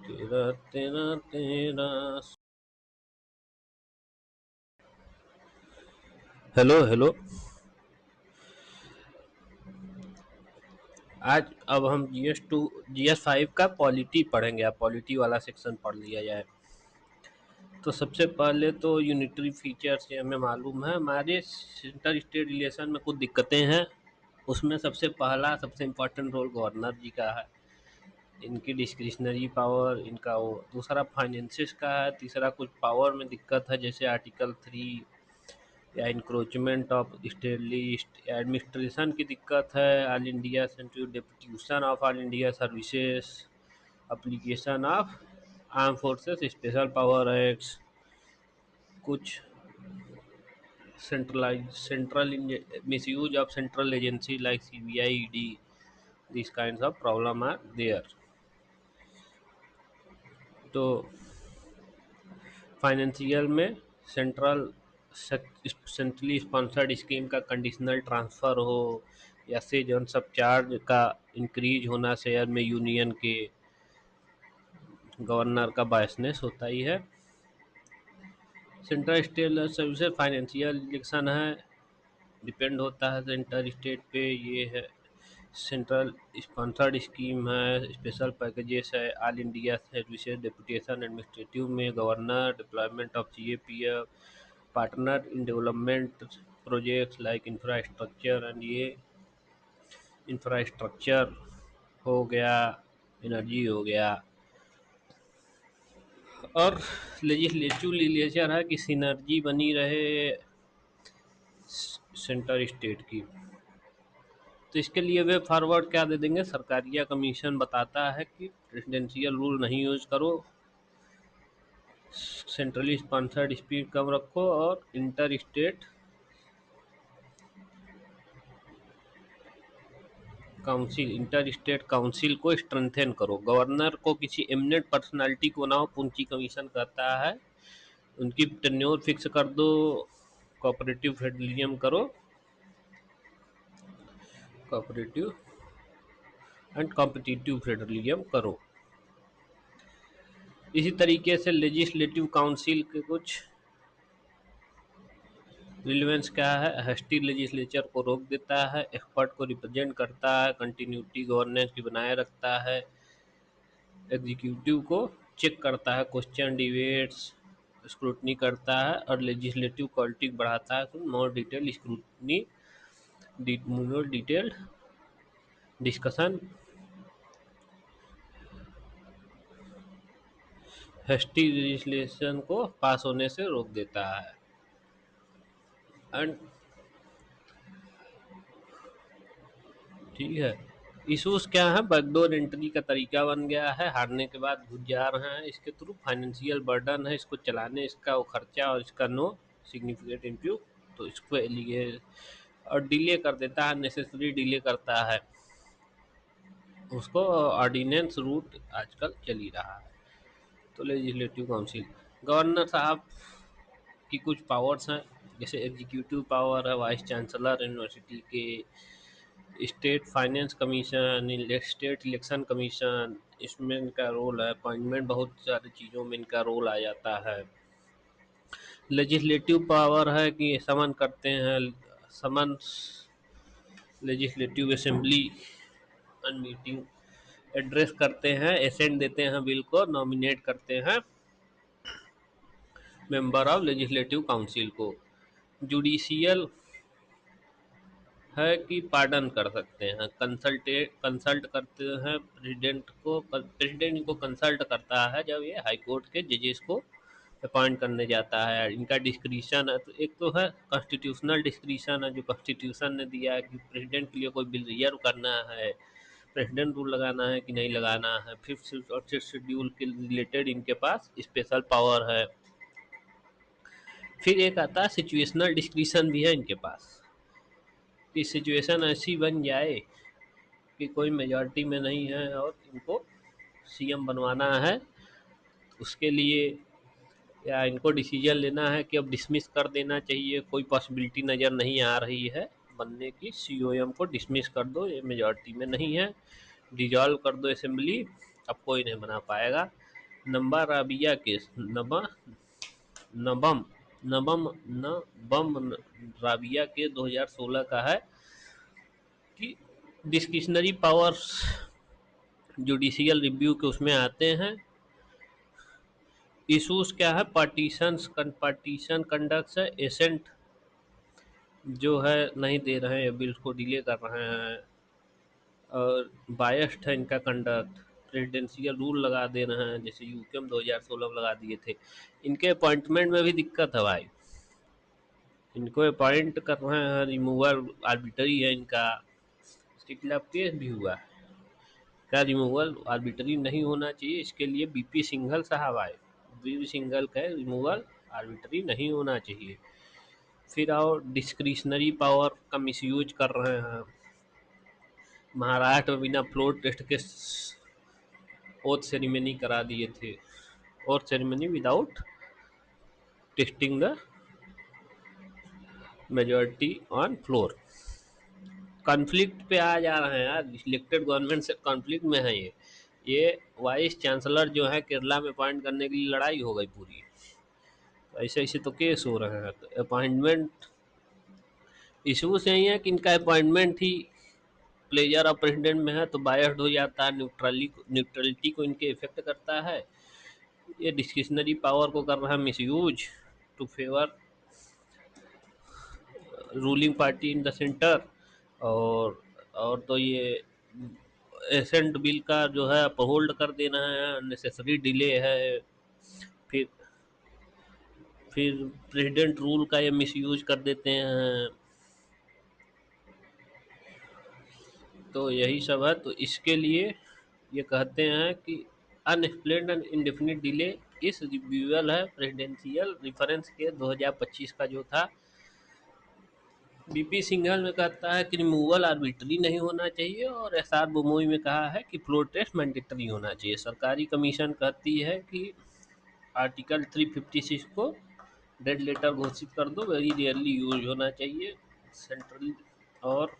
तेरा तेरा तेरा। Hello hello. आज अब हम GS5 का पॉलिटी पढ़ेंगे। आप पॉलिटी वाला सेक्शन पढ़ लिया जाए। तो सबसे पहले तो यूनिटरी फीचर्स ये हमें मालूम है। हमारे इंटर स्टेट रिलेशन में कुछ दिक्कतें हैं। उसमें सबसे पहला सबसे इम्पोर्टेंट रोल गवर्नर जी का है। इनकी डिस्क्रिशनरी पावर, इनका वो दूसरा फाइनेंसिस का है। तीसरा कुछ पावर में दिक्कत है, जैसे आर्टिकल 3 या encroachment of state list, administration की दिक्कत है, all India central deputation of all India services, application of arm forces special power acts, कुछ central misuse of central agency like CBI, ED, these kinds of problem are there. तो financial में central centrally sponsored scheme का conditional transfer हो, या से जो सब charge का इंक्रीज होना शेयर में यूनियन के, गवर्नर का बायसनेस होता ही है। Central state services financial election है, डिपेंड होता है सेंटर स्टेट पे। ये है सेंट्रल स्पॉन्सर्ड स्कीम है, स्पेशल पैकेजेस है, all India services deputation administrative में governor, deployment of GAPF, partner in development projects like infrastructure, and ये इंफ्रास्ट्रक्चर हो गया, एनर्जी हो गया। और लेजिस्लेटिव लिलेचर है कि सिनर्जी बनी रहे सेंटर स्टेट की। तो इसके लिए वे फॉरवर्ड क्या दे देंगे, सरकारिया कमीशन बताता है कि प्रेसिडेंशियल रूल नहीं यूज करो, सेंट्रली स्पॉन्सर्ड स्पीड कम रखो, और इंटर स्टेट काउंसिल को स्ट्रेंथन करो। गवर्नर को किसी एमिनेंट पर्सनालिटी को बनाओ, पूंजी कमीशन कहता है। उनकी टेन्योर फिक्स कर दो, कोऑपरेटिव फेडरलिज्म करो, कोऑपरेटिव एंड कॉम्पिटिटिव फेडरलिज्म करो। इसी तरीके से लेजिस्लेटिव काउंसिल के कुछ रिलेवेंस क्या है, स्टेट लेजिस्लेचर को रोक देता है, एक्सपर्ट को रिप्रेजेंट करता है, कंटिन्यूटी गवर्नेंस की बनाए रखता है, एग्जीक्यूटिव को चेक करता है, क्वेश्चन डिबेट्स स्क्रूटनी करता है, और लेजिस्लेटिव क्वालिटी बढ़ाता है। More detail scrutiny, more detailed discussion, hasty legislation को पास होने से रोक देता है। एंड ठीक है, इशूज़ क्या है, बैकडोर एंट्री का तरीका बन गया है, हारने के बाद घुस जा रहे हैं इसके थ्रू, फाइनेंशियल बर्डन है इसको चलाने, इसका वो खर्चा और इसका नो सिग्निफिकेंट इम्प्रूव, तो इसको लिए और डिले कर देता है, नेसेसरी डिले करता है उसको। ऑर्डिनेंस रूट आजकल चल ही रहा है। तो लेजिस्लेटिव काउंसिल, गवर्नर साहब की कुछ पावर्स हैं, जैसे एग्जीक्यूटिव पावर है, वाइस चांसलर यूनिवर्सिटी के, state finance commission, state election commission, इसमें इनका रोल है। अपॉइंटमेंट बहुत सारी चीज़ों में इनका रोल आ जाता है। लेजिस्लेटिव पावर है कि समन करते हैं, summon legislative assembly and meeting, address करते हैं, एसेंट देते हैं बिल को, नॉमिनेट करते हैं मेंबर ऑफ लेजिस्लेटिव काउंसिल को। जुडिशियल है कि पार्डन कर सकते हैं, कंसल्ट करते हैं प्रेसिडेंट को, प्रेसिडेंट इनको कंसल्ट करता है जब ये हाई कोर्ट के जजेस को अपॉइंट करने जाता है। इनका डिस्क्रिशन है, तो एक तो है कॉन्स्टिट्यूशनल डिस्क्रिशन है, जो कॉन्स्टिट्यूशन ने दिया है कि प्रेसिडेंट के लिए कोई बिल रिजर्व करना है, प्रेसिडेंट रूल लगाना है कि नहीं लगाना है। फिफ्थ और सिक्स शेड्यूल के रिलेटेड इनके पास स्पेशल पावर है। फिर एक आता है सिचुएशनल डिस्क्रिशन भी है इनके पास, कि सिचुएशन ऐसी बन जाए कि कोई मेजॉरिटी में नहीं है और इनको CM बनवाना है, उसके लिए या इनको डिसीजन लेना है कि अब डिसमिस कर देना चाहिए, कोई पॉसिबिलिटी नज़र नहीं आ रही है बनने की, COM को डिसमिस कर दो, ये मेजॉरिटी में नहीं है, डिजॉल्व कर दो असेंबली, अब कोई नहीं बना पाएगा। नंबा राबिया केस नबम नबम नबम राबिया के 2016 का है कि डिस्क्रिशनरी पावर्स जुडिशियल रिव्यू के उसमें आते हैं। इशूज क्या है, पार्टीशन कंडक्ट है, एसेंट जो है नहीं दे रहे हैं, बिल्स को डिले कर रहे हैं, और बायस्ड है इनका कंडक्ट, प्रेसिडेंशियल रूल लगा दे रहे हैं जैसे यूके में 2016 में लगा दिए थे। इनके अपॉइंटमेंट में भी दिक्कत है भाई, इनको अपॉइंट कर रहे हैं, रिमूवल आर्बिटरी है इनका, इसके खिलाफ केस भी हुआ है। क्या रिमूवल आर्बिटरी नहीं होना चाहिए, इसके लिए बीपी सिंघल साहब आए, बीपी सिंघल का रिमूवल आर्बिटरी नहीं होना चाहिए। फिर आओ डिस्क्रिशनरी पावर का मिसयूज कर रहे हैं, महाराष्ट्र में बिना फ्लोर टेस्ट के ओथ सेरेमनी करा दिए थे, oath ceremony without testing the majority on floor. Conflict पे आ जा रहे हैं यार, इलेक्टेड गवर्नमेंट से कॉन्फ्लिक्ट में है ये वाइस चांसलर जो है केरला में अपॉइंट करने के लिए लड़ाई हो गई पूरी, तो ऐसे ऐसे तो केस हो रहे हैं। तो अपॉइंटमेंट इशूज यही है कि इनका appointment he pleasure of president में है तो बायस्ड हो जाता है, न्यूट्रलिटी को इनके इफेक्ट करता है। ये डिस्क्रिशनरी पावर को कर रहा है misuse to favour ruling party in the centre. और तो ये एसेंट बिल का जो है अपहोल्ड कर देना है, नेसेसरी डिले है। फिर फिर प्रेसिडेंट रूल का ये मिसयूज कर देते हैं। तो यही सब है, तो इसके लिए ये कहते हैं कि अनएक्सप्लेन्ड एंड इंडेफिनिट डिले इस रिव्यूअल है। प्रेसिडेंशियल रिफरेंस के 2025 का जो था, बीपी सिंघल में कहता है कि रिमूवल आर्बिट्री नहीं होना चाहिए, और एस आर बुमोई में कहा है कि फ्लोर टेस्ट मैंडेटरी होना चाहिए। सरकारी कमीशन कहती है कि आर्टिकल 356 को डेड लेटर घोषित कर दो, वेरी रेयरली यूज होना चाहिए। सेंट्रल और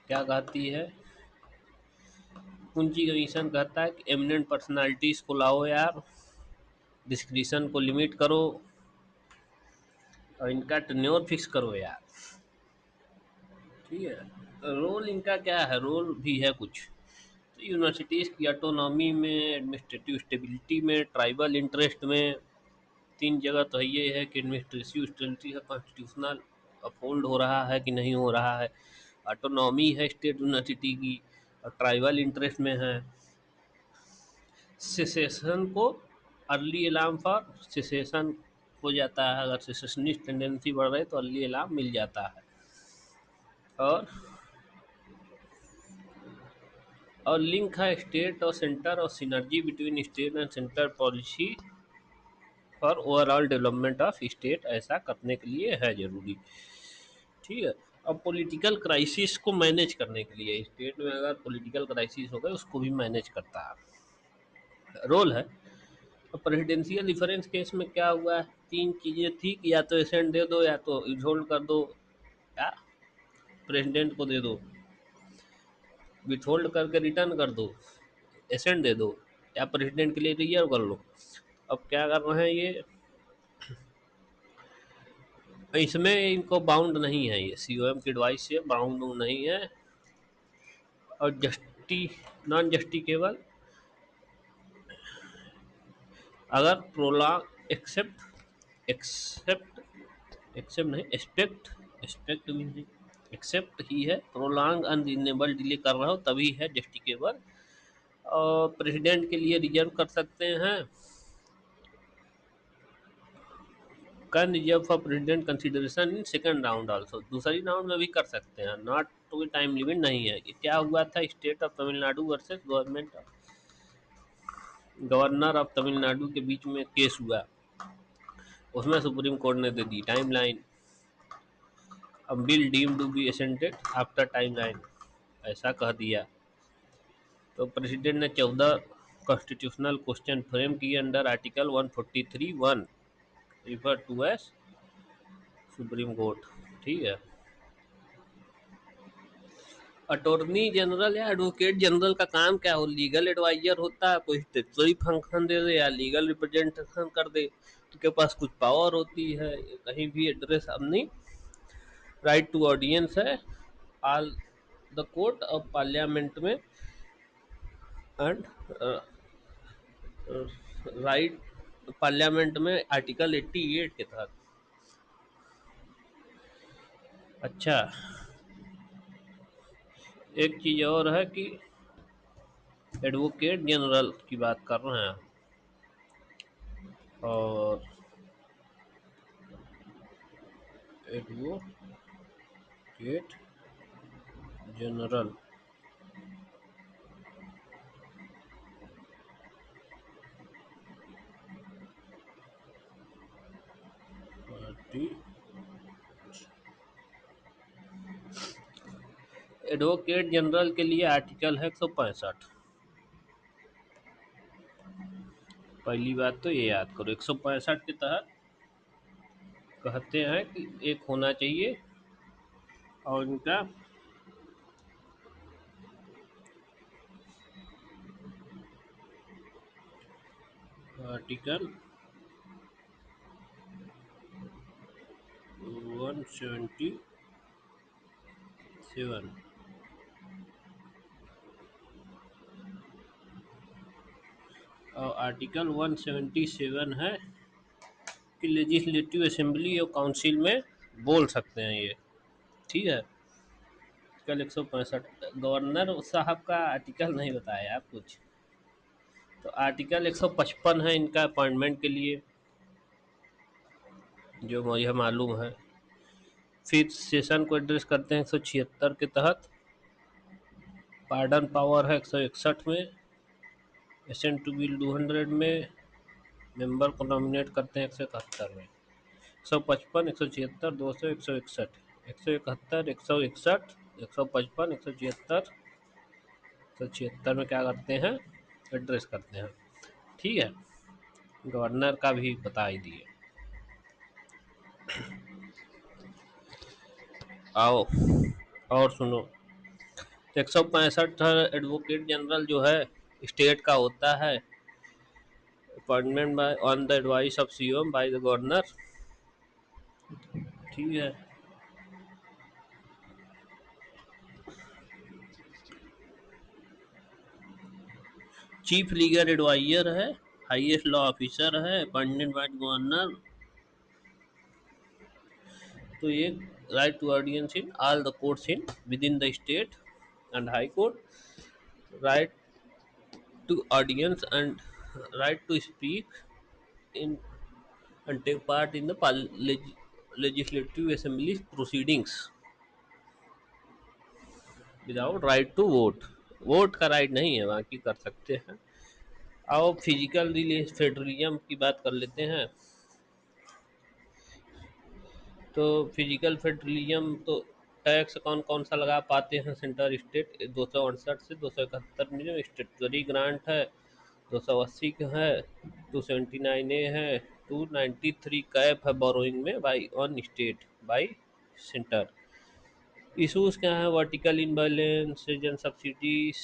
क्या कहती है, पूंजी कमीशन कहता है कि एमिनेंट पर्सनालिटीज़ को लाओ यार, डिस्क्रिशन को लिमिट करो, और इनका टेन्योर फिक्स करो यार। ठीक है, रोल इनका क्या है, रोल भी है कुछ। तो यूनिवर्सिटीज़ की ऑटोनॉमी में, एडमिनिस्ट्रेटिव स्टेबिलिटी में, ट्राइबल इंटरेस्ट में, तीन जगह तो ये है कि एडमिनिस्ट्रेटिव स्टेबिलिटी है, कॉन्स्टिट्यूशनल अपहोल्ड हो रहा है कि नहीं हो रहा है, ऑटोनॉमी है स्टेट यूनिवर्सिटी की, और ट्राइबल इंटरेस्ट में है। सेसेशन को अर्ली अलार्म फॉर सेसेशन हो जाता है, अगर सेसेशनिस्ट टेंडेंसी बढ़ रही है तो अर्ली अलार्म मिल जाता है। और लिंक है स्टेट और सेंटर, और synergy between state and centre policy for overall development of state, ऐसा करने के लिए है ज़रूरी। ठीक है, अब पॉलिटिकल क्राइसिस को मैनेज करने के लिए, स्टेट में अगर पॉलिटिकल क्राइसिस हो गए उसको भी मैनेज करता है, रोल है। अब प्रेसिडेंशियल डिफरेंस केस में क्या हुआ है, तीन चीज़ें थी कि या तो एसेंट दे दो, या तो विथहोल्ड कर दो, या प्रेसिडेंट को दे दो, विथहोल्ड करके रिटर्न कर दो, एसेंट दे दो, या प्रेसिडेंट के लिए रिजर्व कर लो। अब क्या कर रहे हैं ये, इसमें इनको बाउंड नहीं है, ये सीओएम की एडवाइस से बाउंड नहीं है। और नॉन जस्टिकेबल, अगर प्रोलॉन्ग एक्सेप्ट एक्सेप्ट नहीं, एक्सपेक्ट भी नहीं, एक्सेप्ट ही है, प्रोलॉन्ग अनरीजनेबल डिले कर रहा हो तभी है जस्टिकेबल। और प्रेसिडेंट के लिए रिजर्व कर सकते हैं, can reserve for president consideration in second round also, दूसरी राउंड में भी कर सकते हैं, नॉट कोई टाइम लिमिट नहीं है। ये क्या हुआ था, state of Tamil Nadu versus governor of Tamil Nadu के बीच में केस हुआ, उसमें सुप्रीम कोर्ट ने दे दी टाइमलाइन, अब bill deem to be assented after timeline, ऐसा कह दिया। तो प्रेसिडेंट ने 14 कॉन्स्टिट्यूशनल क्वेश्चन फ्रेम किए under article 143(1), refer to as supreme court. ठीक है, अटॉर्नी जनरल या एडवोकेट जनरल का काम क्या हो, लीगल एडवाइजर होता है, कोई स्टेचुटरी फंक्शन दे दे या लीगल रिप्रेजेंटेशन कर दे, उनके पास कुछ पावर होती है, कहीं भी एड्रेस अपनी राइट टू ऑडियंस है all the court of parliament में एंड राइट पार्लियामेंट में आर्टिकल 88 के तहत। अच्छा, एक चीज और है कि एडवोकेट जनरल की बात कर रहे हैं, और advocate general party, advocate general के लिए आर्टिकल है 165। पहली बात तो ये याद करो, 165 के तहत कहते हैं कि एक होना चाहिए, और इनका आर्टिकल 177, और आर्टिकल 177 है कि लेजिस्लेटिव असेंबली और काउंसिल में बोल सकते हैं ये। ठीक है, आर्टिकल 165। गवर्नर साहब का आर्टिकल नहीं बताया आप कुछ, तो आर्टिकल 155 है इनका अपॉइंटमेंट के लिए, जो मुझे मालूम है। फिर सेशन को एड्रेस करते हैं 176 के तहत। पार्डन पावर है 161 में। एसेंट टू बिल 200 में। मेंबर को नॉमिनेट करते हैं 171 में। 155, 176, 200, 161, 171, 161, 155, 176, 176 में क्या करते हैं, एड्रेस करते हैं। ठीक है, गवर्नर का भी बता ही दिए। आओ और सुनो, 165 एडवोकेट जनरल जो है स्टेट का होता है, appointment by on the advice of CM by the governor. ठीक है, चीफ लीगल एडवाइजर है, हाईएस्ट लॉ ऑफिसर है, अपॉइंटेड बाय गवर्नर। तो ये right to audience in all the courts in within the state and high court, right to audience and right to speak in and take part in the legislative assembly proceedings without right to vote। Vote का right नहीं है, बाकी कर सकते हैं। आओ physical federalism की बात कर लेते हैं। तो फिजिकल फेडरलिज्म तो टैक्स कौन कौन सा लगा पाते हैं सेंटर स्टेट, 268 से 271 में जो स्टेटरी ग्रांट है, 280 का है, 279 ए है, 293 कैप है बोरोइंग में by on state by centre. Issues क्या है, vertical imbalance, region subsidies,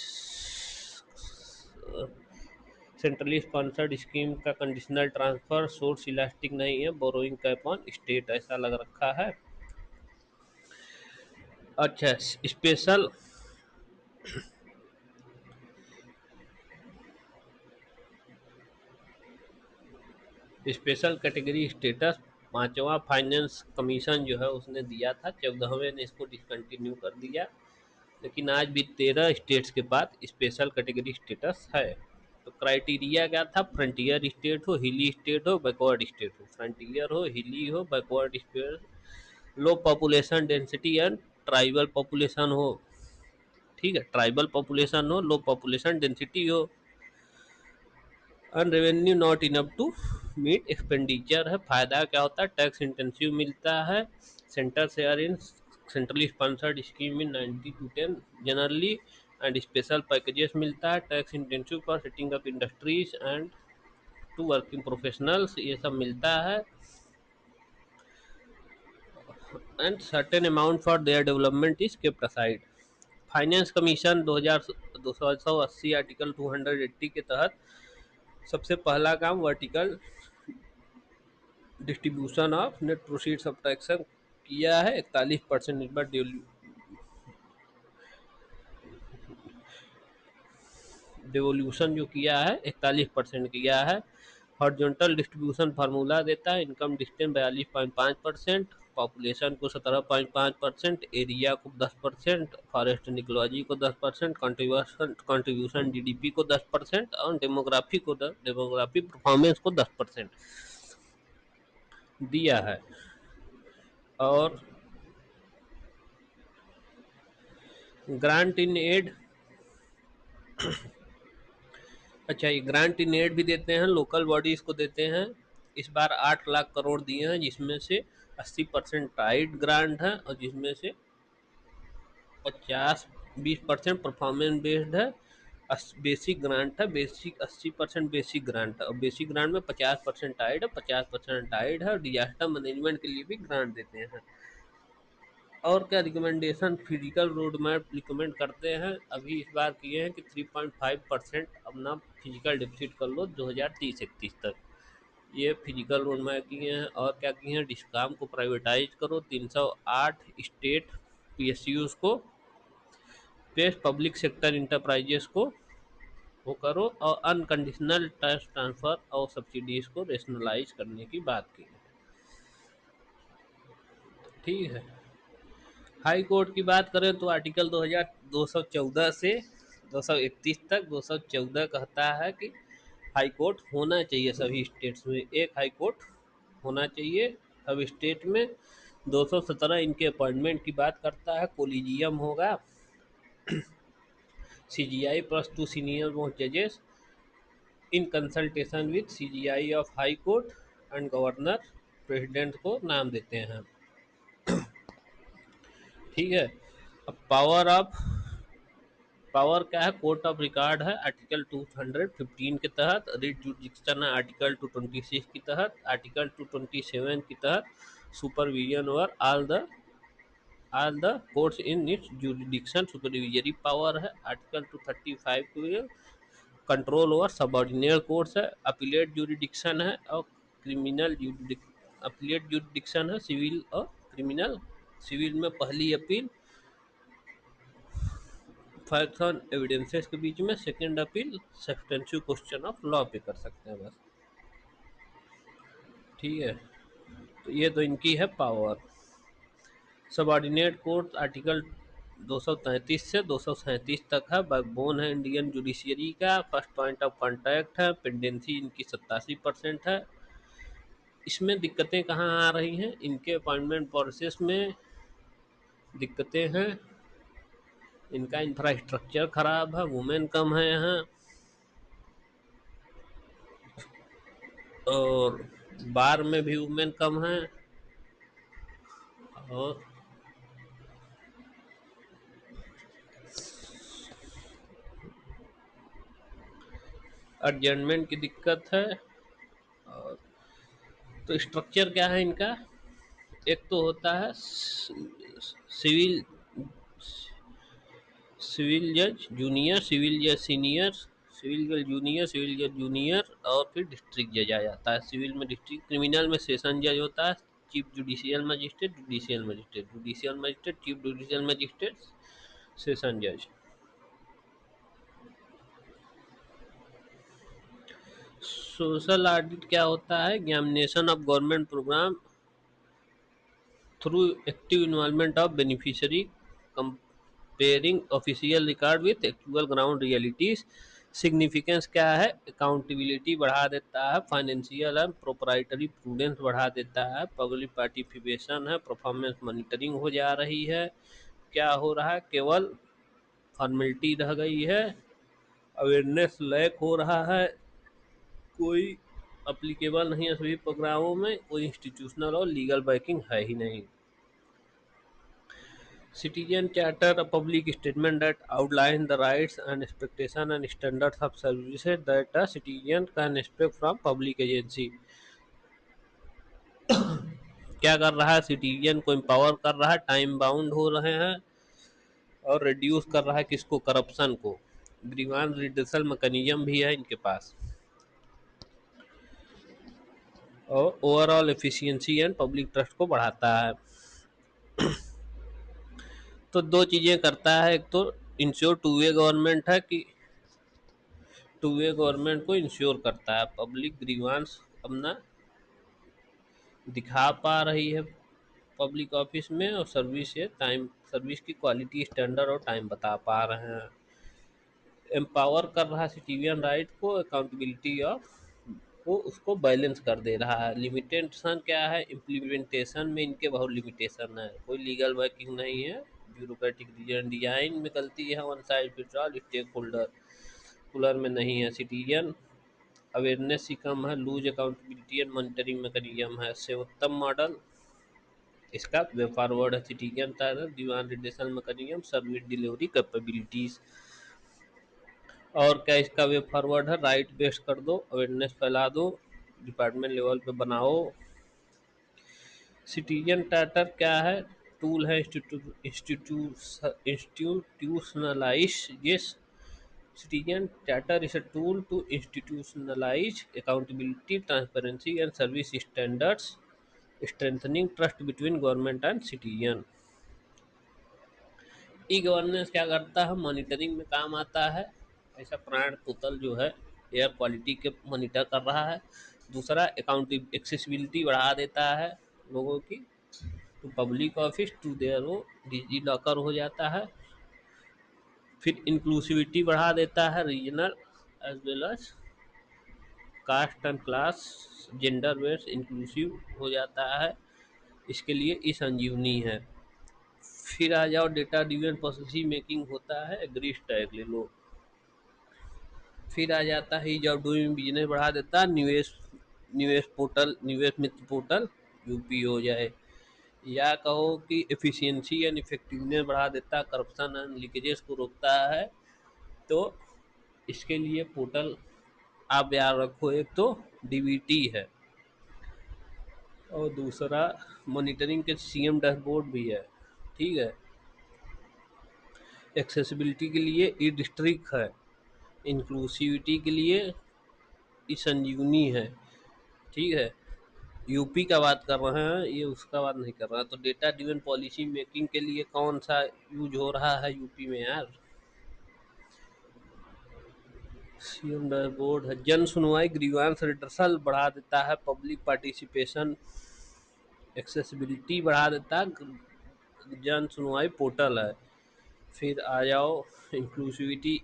centrally sponsored scheme का कंडीशनल ट्रांसफर, सोर्स इलास्टिक नहीं है, बोरोइंग कैप ऑन स्टेट ऐसा लग रखा है। अच्छा, स्पेशल स्पेशल कैटेगरी स्टेटस पांचवा फाइनेंस कमीशन जो है उसने दिया था, 14वें ने इसको डिसकंटिन्यू कर दिया, लेकिन आज भी 13 स्टेट्स के पास स्पेशल कैटेगरी स्टेटस है। तो क्राइटेरिया क्या था, फ्रंटियर स्टेट हो, हिली स्टेट हो, बैकवर्ड स्टेट हो। फ्रंटियर हो, हिली हो, backward state, low population density and tribal population हो। ठीक है, ट्राइबल पॉपुलेशन हो, लो पॉपुलेशन डेंसिटी हो, and revenue not enough to meet expenditure है। फायदा क्या होता है, टैक्स इंटेंसिव मिलता है, centre share in centrally sponsored scheme in 90-10 generally, and special packages मिलता है, tax intensive for setting up industries and to working professionals, ये सब मिलता है, and certain amount for their development is kept aside. Finance commission 2280 article 280 के तहत सबसे पहला काम vertical distribution of net proceeds of taxation किया है 41% इस बार डिवोल्यूशन जो किया है 41% किया है। हॉरिजॉन्टल डिस्ट्रीब्यूशन फार्मूला देता है इनकम डिस्टेंस 42.5%, पॉपुलेशन को 17.5%, एरिया को 10%, फॉरेस्ट एंड इकोलॉजी को 10%, कंट्रीब्यूशन जीडीपी को 10% और डेमोग्राफी परफॉर्मेंस को 10% दिया है। और ग्रांट इन एड, अच्छा ये ग्रांट इन एड भी देते हैं, लोकल बॉडीज को देते हैं। इस बार 8 लाख करोड़ दिए हैं जिसमें से 80% टाइड ग्रांट है और जिसमें से 20% परफॉर्मेंस बेस्ड है। बेसिक ग्रांट है, बेसिक 80% बेसिक ग्रांट है और बेसिक ग्रांट में 50% टाइड है, 50% टाइड है और डिजास्टर मैनेजमेंट के लिए भी ग्रांट देते हैं। और क्या recommendation, physical road map recommend करते हैं, अभी इस बार किए हैं कि 3.5% अपना फिजिकल डेफिसिट कर लो 2030-31 तक, ये फिजिकल रोड मैप किए हैं। और क्या किए हैं, डिस्काम को प्राइवेटाइज करो, 308 स्टेट पीएसयूज को, बेस्ट पब्लिक सेक्टर इंटरप्राइजेस को वो करो और अनकंडीशनल टैक्स ट्रांसफर और सब्सिडीज को रेशनलाइज करने की बात की है। ठीक है। हाई कोर्ट की बात करें तो आर्टिकल 2214 से 231 तक 214 कहता है कि हाई कोर्ट होना चाहिए सभी स्टेट्स में, एक हाई कोर्ट होना चाहिए सब स्टेट में। 217 इनके अपॉइंटमेंट की बात करता है, कोलिजियम होगा, सीजीआई प्लस 2 सीनियर मोस्ट जजेस इन consultation with CGI of high court and governor president को नाम देते हैं। ठीक है। अब पावर क्या है, कोर्ट ऑफ रिकॉर्ड है आर्टिकल 215 के तहत, रिट जुडिक्शन है आर्टिकल 226 के तहत, आर्टिकल 227 के तहत supervision over all the courts in its जुडिक्शन supervisory power है, आर्टिकल 235 के कंट्रोल ओवर सबऑर्डिनेट कोर्ट्स है, अपीलेट जुडिक्शन है और क्रिमिनल अपीलेट जुडिक्शन है, सिविल और क्रिमिनल। सिविल में पहली अपील फैक्ट्स और एविडेंसेस के बीच में, second appeal substantial question of law पे कर सकते हैं बस। ठीक है, तो ये तो इनकी है पावर। सबऑर्डिनेट कोर्ट आर्टिकल 233 से 237 तक है, बैकबोन है इंडियन जुडिशियरी का, फर्स्ट पॉइंट ऑफ कॉन्टैक्ट है, पेंडेंसी इनकी 87% है। इसमें दिक्कतें कहाँ आ रही हैं, इनके अपॉइंटमेंट प्रोसेस में दिक्कतें हैं, इनका इंफ्रास्ट्रक्चर खराब है, वुमेन कम है यहाँ, और बार में भी वुमेन कम है, और एडजमेंट की दिक्कत है। और तो स्ट्रक्चर क्या है इनका, एक तो होता है सिविल सिविल जज जूनियर, सिविल जज सीनियर, सिविल जज जूनियर, सिविल जज जूनियर और फिर डिस्ट्रिक्ट जज आ जाता है। सिविल में डिस्ट्रिक्ट, क्रिमिनल में सेशन जज होता है, chief judicial magistrate, judicial magistrate, judicial magistrate, chief judicial magistrate, session जज। सोशल ऑडिट क्या होता है, examination of government programme through active involvement of beneficiary, comparing official record with actual ground realities. Significance क्या है, accountability बढ़ा देता है, financial and proprietary prudence बढ़ा देता है, पब्लिक पार्टिसिपेशन है, परफॉर्मेंस मॉनिटरिंग हो जा रही है। क्या हो रहा है, केवल फॉर्मेलिटी रह गई है, अवेयरनेस लैक हो रहा है, कोई अप्लीकेबल नहीं है सभी प्रोग्रामों में, कोई इंस्टीट्यूशनल और लीगल बैकिंग है ही नहीं। Citizen Charter, a public statement that outlines the rights and expectations and standards of services that a citizen can expect from public agency। क्या कर रहा है, सिटीजन को एम्पावर कर रहा है, टाइम बाउंड हो रहे हैं और रिड्यूस कर रहा है किसको, करप्शन को। ग्रीवांस रिड्यूसल मैकेनिज्म भी है इनके पास, और overall efficiency and public trust को बढ़ाता है। तो दो चीजें करता है, एक तो इंश्योर टू वे गवर्नमेंट है कि टू वे गवर्नमेंट को इंश्योर करता है, पब्लिक ग्रीवांस अपना दिखा पा रही है पब्लिक ऑफिस में, और सर्विस है टाइम, सर्विस की क्वालिटी स्टैंडर्ड और टाइम बता पा रहे हैं। एम्पावर कर रहा है सिटीजन राइट को, अकाउंटेबिलिटी ऑफ वो उसको बैलेंस कर दे रहा है। लिमिटेशन क्या है, इम्प्लीमेंटेशन में इनके बहुत लिमिटेशन है, कोई लीगल वर्किंग नहीं है, ब्यूरोक्रेटिक रीजन, डिजाइन में गलती है, one side fits all, stakeholder कूलर में नहीं है, सिटीजन अवेयरनेस ही कम है, loose accountability and monitoring mechanism है। से उत्तम मॉडल इसका वे फॉरवर्ड है, citizen demand relation mechanism, service delivery capabilities. और क्या इसका वे फॉरवर्ड है, राइट बेस्ड कर दो, अवेयरनेस फैला दो, डिपार्टमेंट लेवल पे बनाओ। सिटीजन टाटर क्या है, टूल है institutionalise, yes, citizen charter is a tool to institutionalize accountability, transparency and service standards, strengthening trust between government and citizen। E governance क्या करता है, मॉनिटरिंग में काम आता है, ऐसा प्राण पुतल जो है एयर क्वालिटी के मॉनिटर कर रहा है। दूसरा अकाउंट एक्सेसिबिलिटी बढ़ा देता है लोगों की, तो पब्लिक ऑफिस टू देयर वो डिजी लॉकर हो जाता है। फिर इंक्लूसिविटी बढ़ा देता है, regional as well as caste and class gender based inclusive हो जाता है, इसके लिए ई संजीवनी है। फिर आ जाओ डेटा ड्रिवन पॉलिसी मेकिंग होता है, ग्रीस टैग ले लो। फिर आ जाता है जब डूइंग बिजनेस बढ़ा देता है, निवेश निवेश पोर्टल, निवेश मित्र पोर्टल यूपी हो जाए, या कहो कि एफिशिएंसी एंड इफेक्टिवनेस बढ़ा देता है, करप्शन एंड लीकेजेस को रोकता है। तो इसके लिए पोर्टल आप याद रखो, एक तो डीबीटी है, और दूसरा मॉनिटरिंग के सीएम डैशबोर्ड भी है, ठीक है। एक्सेसिबिलिटी के लिए ई डिस्ट्रिक्ट है, इंक्लूसिविटी के लिए ई संजीवनी है, ठीक है। यूपी का बात कर रहे हैं, ये उसका बात नहीं कर रहा। तो डेटा ड्रिवन पॉलिसी मेकिंग के लिए कौन सा यूज हो रहा है यूपी में यार, सीएम डैशबोर्ड है, जन सुनवाई ग्रीवांस रिड्रेसल बढ़ा देता है, पब्लिक पार्टिसिपेशन एक्सेसिबिलिटी बढ़ा देता है, जन सुनवाई पोर्टल है। फिर आ जाओ इंक्लूसिविटी,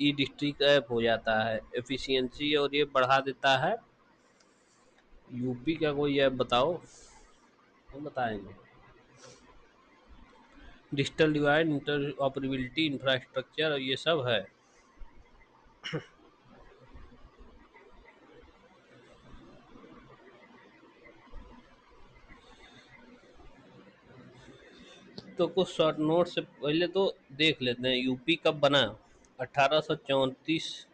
ई डिस्ट्रिक्ट ऐप हो जाता है, एफिशिएंसी और ये बढ़ा देता है। यूपी का कोई ऐप बताओ, हम बताएंगे। Digital divide, inter operability, infrastructure और ये सब है। तो कुछ शॉर्ट नोट से पहले तो देख लेते हैं यूपी कब बना। 1834,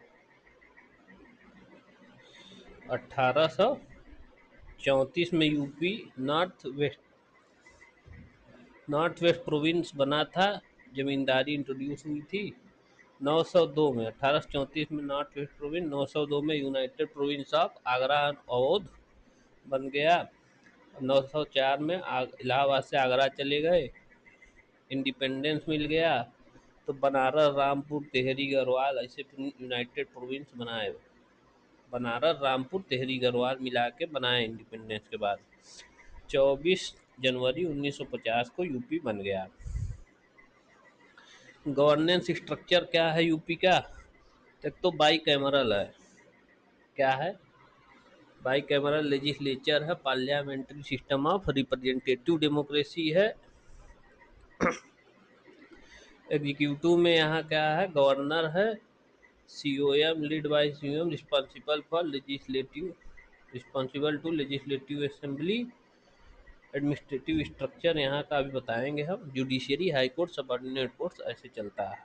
1834 में यूपी नॉर्थ वेस्ट प्रोविंस बना था, जमींदारी इंट्रोड्यूस हुई थी। 902 में, 1834 में नॉर्थ वेस्ट प्रोविंस, 902 में United province of Agra and Awadh बन गया। 904 में इलाहाबाद से आगरा चले गए, इंडिपेंडेंस मिल गया, तो बनारस, रामपुर, टिहरी, गढ़वाल ऐसे यूनाइटेड प्रोविंस बनाए। बनारस, रामपुर, टिहरी, गढ़वाल मिला के बनाए इंडिपेंडेंस के बाद। 24 जनवरी 1950 को यूपी बन गया। गवर्नेंस स्ट्रक्चर क्या है यूपी का, एक तो बाई कैमरल है, क्या है, बाई कैमरल लेजिस्लेचर है, parliamentary system of representative democracy है। एग्जीक्यूटिव में यहाँ क्या है, गवर्नर है, COM lead by COM, responsible for legislative, responsible to legislative assembly. Administrative structure यहाँ का अभी बताएंगे हम, judiciary, high court, subordinate courts ऐसे चलता है।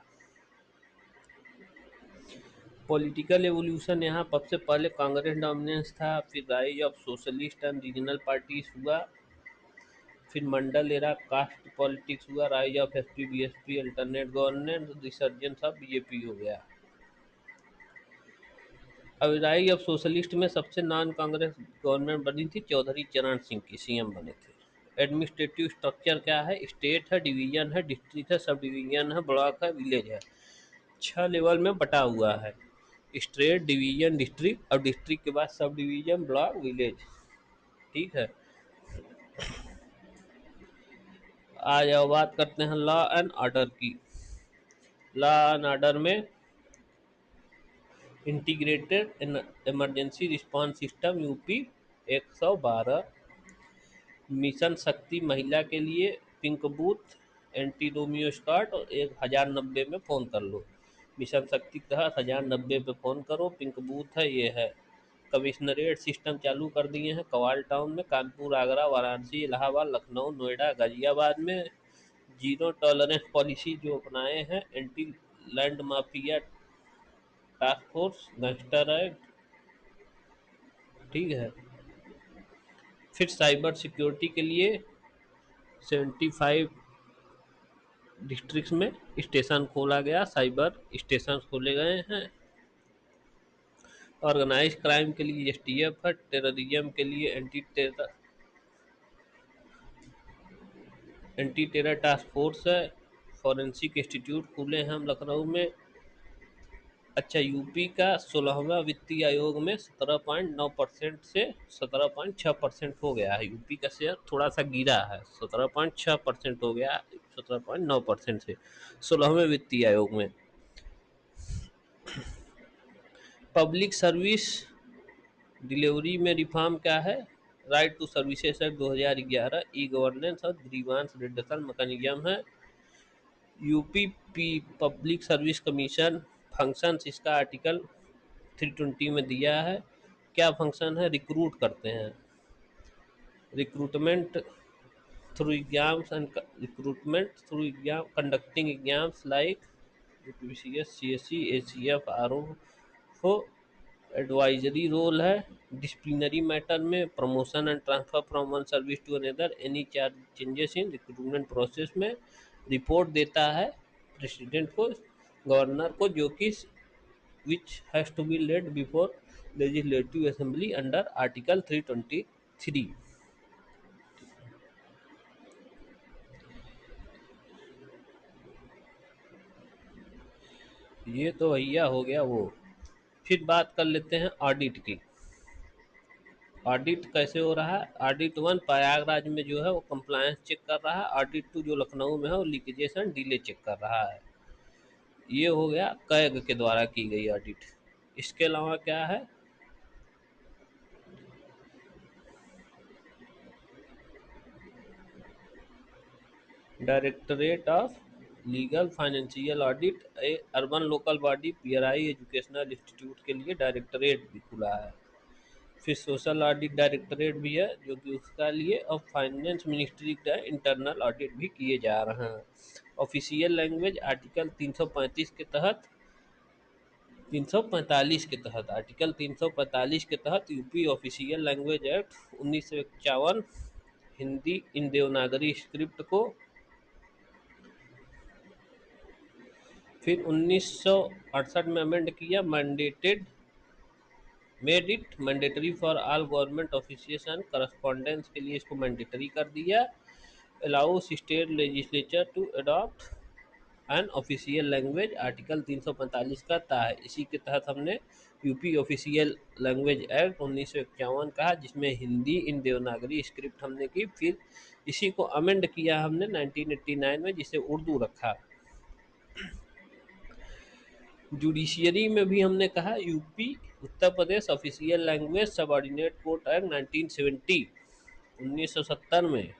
पॉलिटिकल एवोल्यूशन, यहाँ सबसे पहले कांग्रेस डोमिनेंस था, फिर rise of socialist and regional parties हुआ, फिर मंडल एरा कास्ट पॉलिटिक्स हुआ, rise of SP BSP alternate governance, resurgence of BJP हो गया। अब राइज ऑफ सोशलिस्ट में सबसे नॉन कांग्रेस गवर्नमेंट बनी थी, चौधरी चरण सिंह की सीएम बने थे। एडमिनिस्ट्रेटिव स्ट्रक्चर क्या है? स्टेट है, डिवीजन है, डिस्ट्रिक्ट है, सब डिवीजन है, ब्लॉक है, विलेज है। 6 लेवल में बटा हुआ है। स्टेट, डिवीजन, डिस्ट्रिक्ट, और डिस्ट्रिक्ट के बाद सब डिवीजन, ब्लॉक, विलेज। ठीक है। आज आओ बात करते हैं लॉ एंड ऑर्डर की। लॉ एंड ऑर्डर में integrated emergency response system UP 112, mission Shakti महिला के लिए, pink booth, anti Romeo squad, और 1090 में फ़ोन कर लो। मिशन शक्ति के तहत 1090 पे फ़ोन करो। पिंक बूथ है, ये है। कमिश्नरेट सिस्टम चालू कर दिए हैं कवाल टाउन में, कानपुर, आगरा, वाराणसी, इलाहाबाद, लखनऊ, नोएडा, गाजियाबाद में। जीरो टॉलरेंस पॉलिसी जो अपनाए हैं। Anti land mafia task force, gangster act. ठीक है। फिर साइबर सिक्योरिटी के लिए 75 डिस्ट्रिक्ट में स्टेशन खोला गया, साइबर स्टेशन खोले गए हैं। ऑर्गेनाइज क्राइम के लिए एसटीएफ है, टेररिज्म के लिए एंटी टेरर टास्क फोर्स है। फॉरेंसिक इंस्टीट्यूट खुले हैं हम लखनऊ में। अच्छा, यूपी का 16वां वित्तीय आयोग में 17.9% से 17.6% हो गया है। यूपी का शेयर थोड़ा सा गिरा है, 17.6% हो गया, 17.9% से 16वें वित्तीय आयोग में। पब्लिक सर्विस डिलीवरी में रिफॉर्म क्या है? Right to services act 2011, e governance और ग्रीवांस रिडक्शन मैकेनिज्म है। UP public service commission functions इसका आर्टिकल 320 में दिया है। क्या फंक्शन है? रिक्रूट करते हैं, recruitment through exams and recruitment through exam, conducting exams like UPCS, CSC, ACF, RO. Advisory role है डिसिप्लिनरी मैटर में, promotion and transfer from one service to another, any charge changes in recruitment process में। Report देता है president को, governor को, जो कि which has to be laid before legislative assembly under article 323। ये तो भैया हो गया वो। फिर बात कर लेते हैं ऑडिट की। ऑडिट कैसे हो रहा है? ऑडिट 1 प्रयागराज में जो है वो कंप्लायंस चेक कर रहा है। ऑडिट 2 जो लखनऊ में है वो लीकेजेस एंड डिले चेक कर रहा है। ये हो गया कैग के द्वारा की गई ऑडिट। इसके अलावा क्या है? Directorate of legal financial audit, urban local body, PRI educational institute के लिए डायरेक्टरेट भी खुला है। फिर सोशल ऑडिट डायरेक्टरेट भी है जो कि उसका लिए, और फाइनेंस मिनिस्ट्री का इंटरनल ऑडिट भी किए जा रहे हैं। ऑफिशियल लैंग्वेज आर्टिकल 335 के तहत, 345 के तहत, आर्टिकल 345 के तहत UP official language act 1951 Hindi in Devanagari script को। फिर 1968 में अमेंड किया, made it mandatory for all government officials and correspondence के लिए इसको मैंडेटरी कर दिया। Allows state legislature to adopt an official language, article 345 का था है। इसी के तहत हमने यूपी ऑफिशियल लैंग्वेज एक्ट 1951 कहा, जिसमें हिंदी इन देवनागरी स्क्रिप्ट हमने की। फिर इसी को अमेंड किया हमने 1989 में, जिसे उर्दू रखा। जुडिशियरी में भी हमने कहा UP Uttar Pradesh official language subordinate court act 1970 1970 में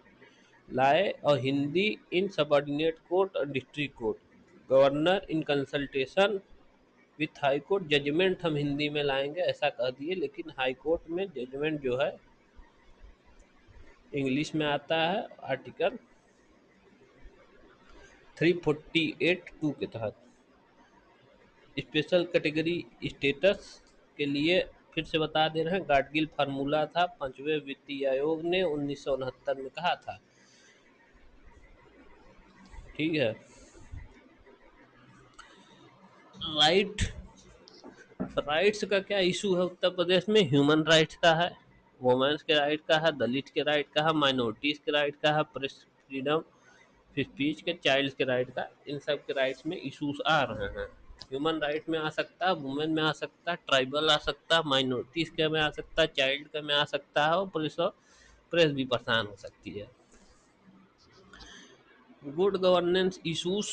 लाए, और हिंदी इन सबऑर्डिनेट कोर्ट और district court, governor in consultation with high court. Judgment हम हिंदी में लाएंगे ऐसा कह दिए, लेकिन हाई कोर्ट में जजमेंट जो है इंग्लिश में आता है, आर्टिकल 348(2) के तहत। स्पेशल कैटेगरी स्टेटस के लिए फिर से बता दे रहे हैं, गाडगिल फार्मूला था, 5वें वित्तीय आयोग ने 1969 में कहा था। ठीक है। राइट राइट्स का क्या इशू है उत्तर प्रदेश में? ह्यूमन राइट्स का है, वुमेन्स के राइट का है, दलित के राइट का है, माइनॉरिटीज के राइट का है, प्रेस फ्रीडम, स्पीच के, चाइल्ड के राइट का, इन सब के राइट्स में इश्यूज आ रहे हैं। ह्यूमन राइट में आ सकता है, वुमेन में आ सकता है, ट्राइबल आ सकता है, माइनॉरिटीज के में आ सकता है, चाइल्ड के में आ सकता है, और प्रेस भी परेशान हो सकती है। Good governance issues,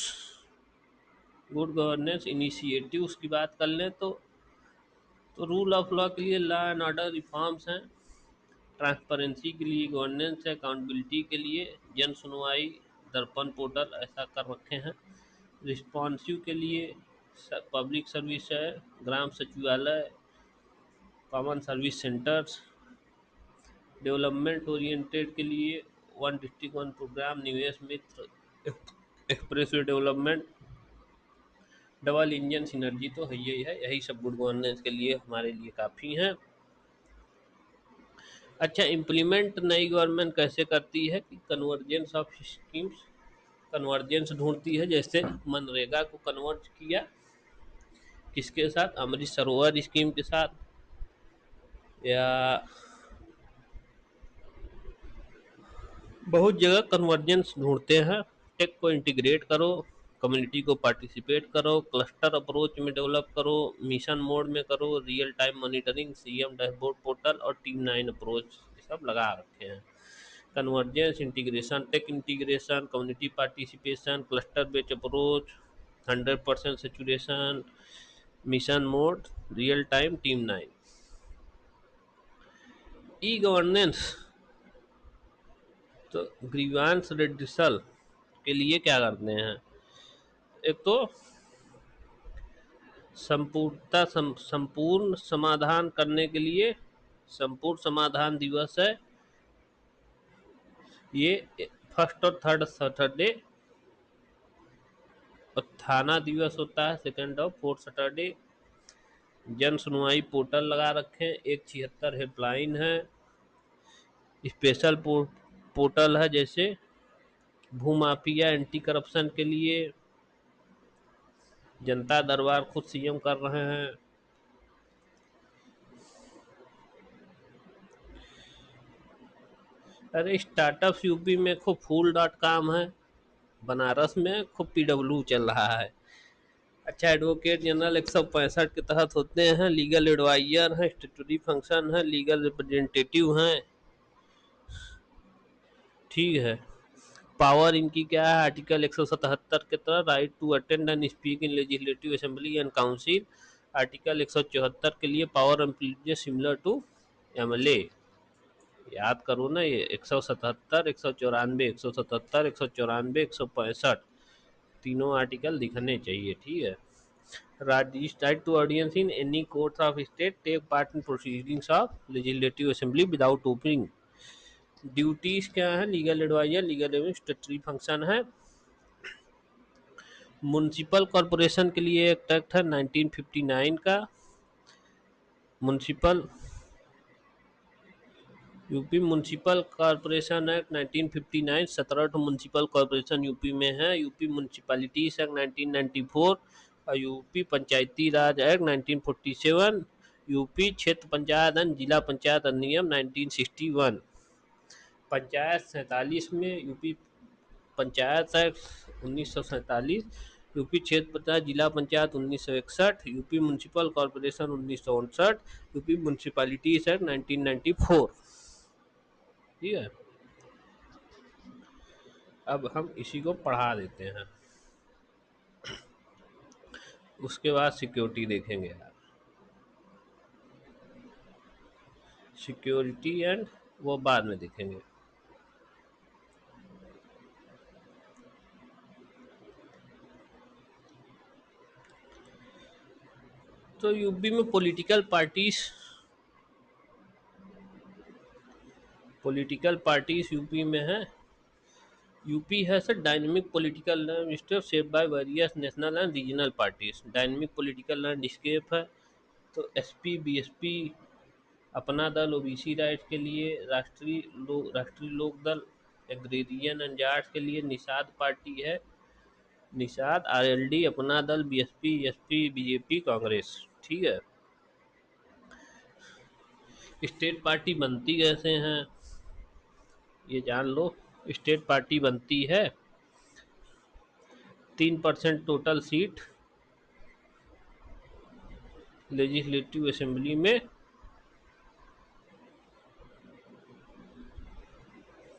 good governance initiatives की बात कर लें तो रूल ऑफ लॉ के लिए लॉ एंड ऑर्डर रिफॉर्म्स हैं, ट्रांसपेरेंसी के लिए गवर्नेंस है, अकाउंटेबिलिटी के लिए जन सुनवाई, दर्पण पोर्टल ऐसा कर रखे हैं, रिस्पॉन्सिव के लिए पब्लिक सर्विस है, Gram Sachivalaya, common service centres, development oriented के लिए one district one programme, Nivesh Mitra, expressway development, double engine synergy तो है यही है, यही सब गुड गवर्नेंस के लिए हमारे लिए काफ़ी हैं। अच्छा, इम्प्लीमेंट नई गवर्नमेंट कैसे करती है कि कन्वर्जेंस ऑफ स्कीम्स, कन्वर्जेंस ढूंढती है, जैसे मनरेगा को कन्वर्ट किया किसके साथ? अमृत सरोवर स्कीम के साथ, या बहुत जगह कन्वर्जेंस ढूंढते हैं। टेक को इंटीग्रेट करो, कम्युनिटी को पार्टिसिपेट करो, क्लस्टर अप्रोच में डेवलप करो, मिशन मोड में करो, real time monitoring, CM dashboard portal और टीम 9 अप्रोच, ये सब लगा रखे हैं। Convergence integration, tech integration, community participation, cluster based approach, 100% saturation, mission mode, real time, team 9। E governance, तो ग्रीवांस रेडिसल के लिए क्या करते हैं? एक तो संपूर्ण समाधान करने के लिए संपूर्ण समाधान दिवस है, ये फर्स्ट और थर्ड सैटरडे, और थाना दिवस होता है सेकंड और फोर्थ सैटरडे। जन सुनवाई पोर्टल लगा रखे हैं, 176 हेल्पलाइन है, स्पेशल पोर्टल है, जैसे भूमाफिया एंटी करप्शन के लिए, जनता दरबार खुद सीएम कर रहे हैं। अरे स्टार्टअप्स यूपी में खूब फूल डॉट कॉम है, बनारस में खूब पीडब्ल्यू चल रहा है। अच्छा, एडवोकेट जनरल 165 के तहत होते हैं, लीगल एडवाइजर हैं, स्टेटरी फंक्शन है, लीगल रिप्रेजेंटेटिव हैं। ठीक है। पावर इनकी क्या है? आर्टिकल 177 के तहत right to attend and speak in legislative assembly and council, article 174 के लिए power and privilege similar to MLA. याद करो ना, ये 177, 194, 177, 194, 165, तीनों आर्टिकल दिखने चाहिए। ठीक है। Right to audience in any court of state, take part in proceedings of legislative assembly without opening. Duties क्या है? Legal adviser, legal administratory function है। म्युनिसिपल कॉरपोरेशन के लिए एक एक्ट है 1959 का, municipal UP municipal corporation act 1959, 17 municipal corporation UP में है। यूपी म्युनिसिपैलिटीज एक्ट 1994 और UP Panchayati Raj act 1947, UP Kshetra Panchayat and जिला पंचायत अधिनियम 1961। पंचायत 47 में, UP panchayat act 1947, UP Kshetra panchayat जिला panchayat 1961, UP municipal corporation 1959, UP municipalities act 1994। ठीक है। अब हम इसी को पढ़ा देते हैं, उसके बाद सिक्योरिटी देखेंगे यार, सिक्योरिटी एंड वो बाद में देखेंगे। तो यूपी में पॉलिटिकल पार्टीज यूपी में है। UP has a dynamic political landscape shaped by various national and regional parties. Dynamic political landscape है, तो एसपी, बीएसपी, अपना दल ओबीसी राइट्स के लिए, राष्ट्रीय लोक दल एग्रेरियन एंड जाट्स के लिए, निषाद पार्टी है, निषाद, आरएलडी, अपना दल, बीएसपी, एसपी, बीजेपी, कांग्रेस। ठीक है। स्टेट पार्टी बनती कैसे हैं ये जान लो। स्टेट पार्टी बनती है 3% टोटल सीट लेजिस्लेटिव असेंबली में,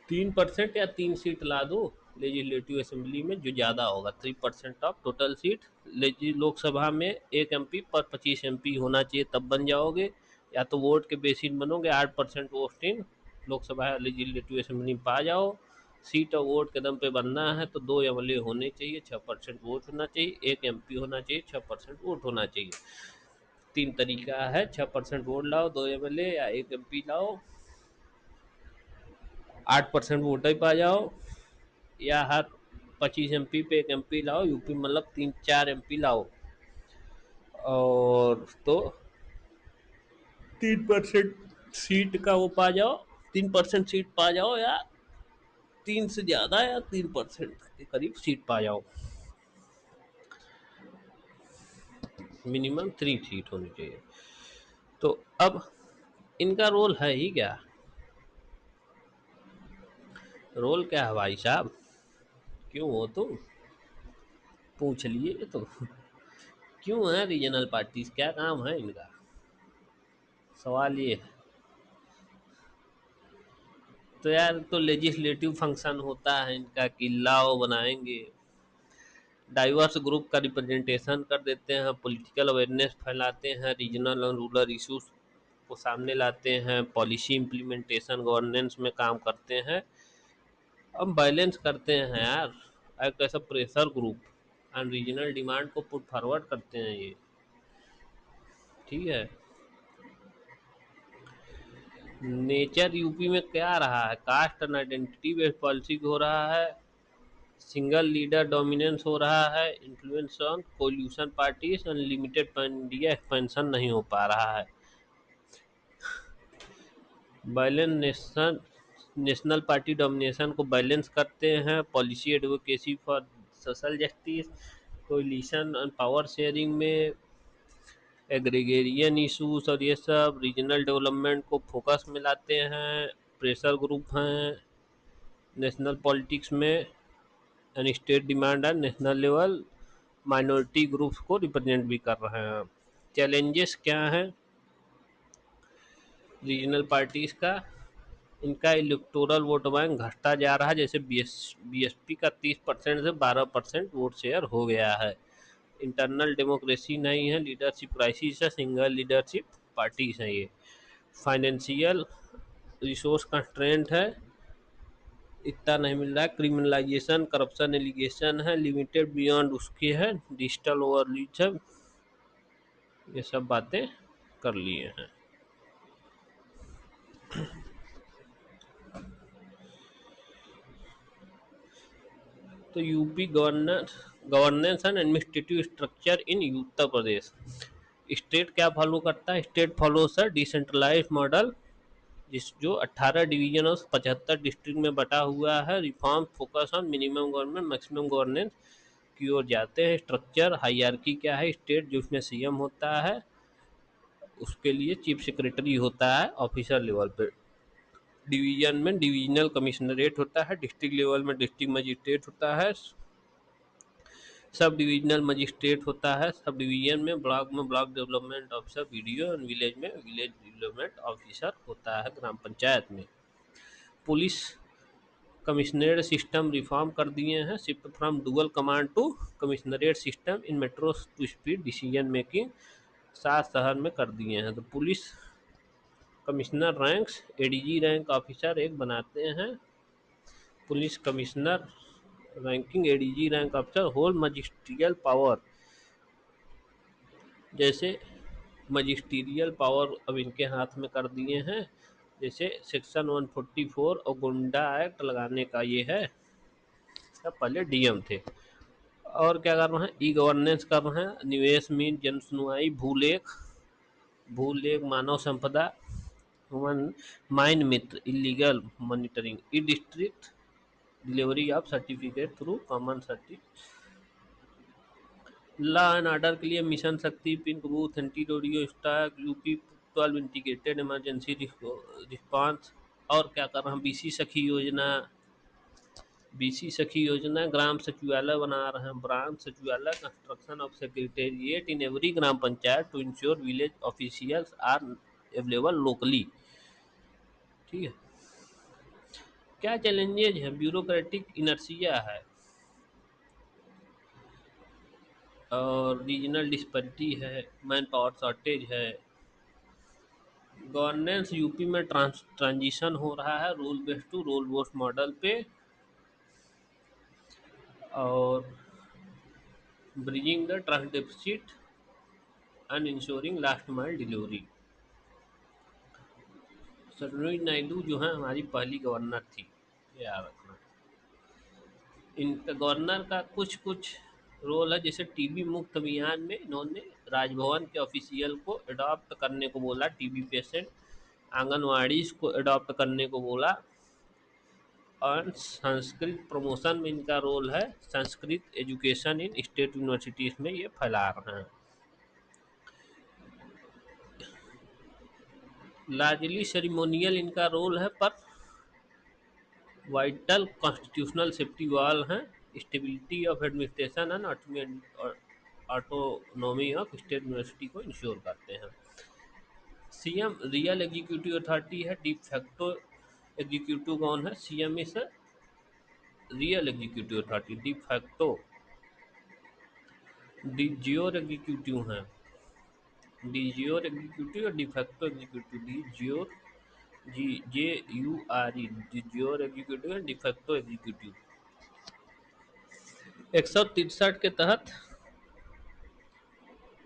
3% या 3 सीट ला दो लेजिस्लेटिव असेंबली में, जो ज़्यादा होगा 3% ऑफ टोटल सीट। लोकसभा में 1 MP पर 25 MP होना चाहिए, तब बन जाओगे। या तो वोट के बेसिस बनोगे, 8% vote in Lok Sabha legislative assembly में पा जाओ। सीट और वोट के दम पे बनना है तो 2 MLA होने चाहिए, 6% वोट होना चाहिए, 1 MP होना चाहिए, 6% वोट होना चाहिए। 3 तरीका है, 6% वोट लाओ, 2 MLA, या 1 MP लाओ, 8% वोट ही पा जाओ, या हर 25 MP पे 1 MP लाओ, यूपी मतलब 3 4 MP लाओ, और तो 3% सीट का वो पा जाओ, 3% सीट पा जाओ, या 3 से ज़्यादा या 3% के करीब सीट पा जाओ। मिनिमम 3 सीट होनी चाहिए। तो अब इनका रोल है ही क्या? रोल क्या है भाई साहब? क्यों हो तुम? पूछ लिए तो। क्यों है रीजनल पार्टीज, क्या काम है इनका? सवाल ये है। तो यार, तो लेजिस्लेटिव फंक्शन होता है इनका कि लॉ बनाएंगे, डाइवर्स ग्रुप का रिप्रेजेंटेशन कर देते हैं, पॉलिटिकल अवेयरनेस फैलाते हैं, रीजनल और रूरल इश्यूज को सामने लाते हैं, पॉलिसी इम्प्लीमेंटेशन गवर्नेंस में काम करते हैं। अब बैलेंस करते हैं यार, एक ऐसा pressure group and regional demand को पुट फॉरवर्ड करते हैं ये। ठीक है। नेचर यूपी में क्या रहा है? Caste and identity based policy हो रहा है, सिंगल लीडर डोमिनेंस हो रहा है, influence on coalition parties, unlimited India expansion नहीं हो पा रहा है। बैलेंस नेशनल पार्टी डोमिनेशन को बैलेंस करते हैं, policy advocacy for social justice, coalition and power sharing में, एग्रीगेरियन इशूज और ये सब रीजनल डेवलपमेंट को फोकस में लाते हैं, प्रेशर ग्रुप हैं नेशनल पॉलिटिक्स में, and state demand and national level minority groups को रिप्रेजेंट भी कर रहे हैं। चैलेंजेस क्या हैं रीजनल पार्टीज का? इनका इलेक्टोरल वोट बैंक घटता जा रहा है, जैसे बीएसपी का 30% से 12% वोट शेयर हो गया है। इंटरनल डेमोक्रेसी नहीं है, लीडरशिप क्राइसिस है, सिंगल लीडरशिप पार्टीज हैं ये। फाइनेंशियल रिसोर्स कंस्ट्रेंट है, इतना नहीं मिल रहा है, क्रिमिनलाइजेशन करप्शन एलिगेशन है, लिमिटेड बियॉन्ड उसके है, डिजिटल ओवररीच है, ये सब बातें कर लिए हैं। तो UP governance and administrative structure in Uttar Pradesh. State क्या फॉलो करता है? स्टेट फॉलो सर डिसेंट्रलाइज मॉडल, जिस जो 18 डिवीजन और 75 डिस्ट्रिक्ट में बटा हुआ है। Reform focus on minimum government maximum governance की ओर जाते हैं। स्ट्रक्चर हायरार्की क्या है? स्टेट जिसमें सीएम होता है, उसके लिए चीफ सेक्रेटरी होता है ऑफिसर लेवल पे। डिवीजन में डिविजनल कमिश्नरेट होता है, डिस्ट्रिक्ट लेवल में डिस्ट्रिक्ट मजिस्ट्रेट होता है, सब डिविजनल मजिस्ट्रेट होता है, सब डिवीजन में block development officer, video and village में विलेज डेवलपमेंट ऑफिसर होता है ग्राम पंचायत में। पुलिस कमिश्नरेट सिस्टम रिफॉर्म कर दिए हैं, shift from dual command to commissionerate system in metro to speed decision making 7 शहर में कर दिए हैं। तो police commissioner ranks ADG rank officer एक बनाते हैं, police commissioner ranking ADG rank officer hold magisterial power, जैसे मजिस्ट्रियल पावर अब इनके हाथ में कर दिए हैं। जैसे सेक्शन 144 और गुंडा एक्ट लगाने का ये है, सब पहले डीएम थे। और क्या कर रहे हैं? ई गवर्नेंस कर रहे हैं, निवेश मीन जन सुनवाई, Bhulekh Manav Sampada, human mine Mitra, illegal monitoring, e district delivery of certificate through common certificate, law and order के लिए mission Shakti, pink booth, anti Romeo स्टाक, यूपी 12 इंटीग्रेटेड इमरजेंसी रिस्पांस। और क्या कर रहे हैं, बीसी सखी योजना ग्राम सचिवालय बना रहे हैं, Gram Sachivalaya construction of secretariat in every gram panchayat to ensure village officials are available locally. ठीक है। क्या चैलेंजेज है, ब्यूरोक्रेटिक इनर्सिया है, और रीजनल डिस्पैरिटी है, मैन पावर शॉर्टेज है, गवर्नेंस यूपी में ट्रांजिशन हो रहा है rule based to role based model पे, और bridging the trust deficit and ensuring last mile delivery. Sarojini Naidu जो है हमारी पहली गवर्नर थी, याद रखना। इनका गवर्नर का कुछ कुछ रोल है, जैसे टीबी मुक्त अभियान में इन्होंने राजभवन के ऑफिशियल को अडॉप्ट करने को बोला, टीबी पेशेंट, आंगनवाड़ी को अडॉप्ट करने को बोला, और संस्कृत प्रमोशन में इनका रोल है, Sanskrit education in state universities में ये फैला रहे हैं। लार्जली सेरिमोनियल इनका रोल है, पर वाइटल कॉन्स्टिट्यूशनल सेफ्टी वॉल हैं, stability of administration and autonomy of state university को इंश्योर करते हैं। सीएम रियल एग्जीक्यूटिव अथॉरिटी है, डी फैक्टो एग्जीक्यूटिव कौन है, CM is real executive authority, de facto D जियोर एग्जीक्यूटिव हैं, डी जियोर एग्जीक्यूटिव और डी फैक्टो एग्जीक्यूटिव, डी जियोर जी JURE, डी जियोर executive and de facto executive. 163 के तहत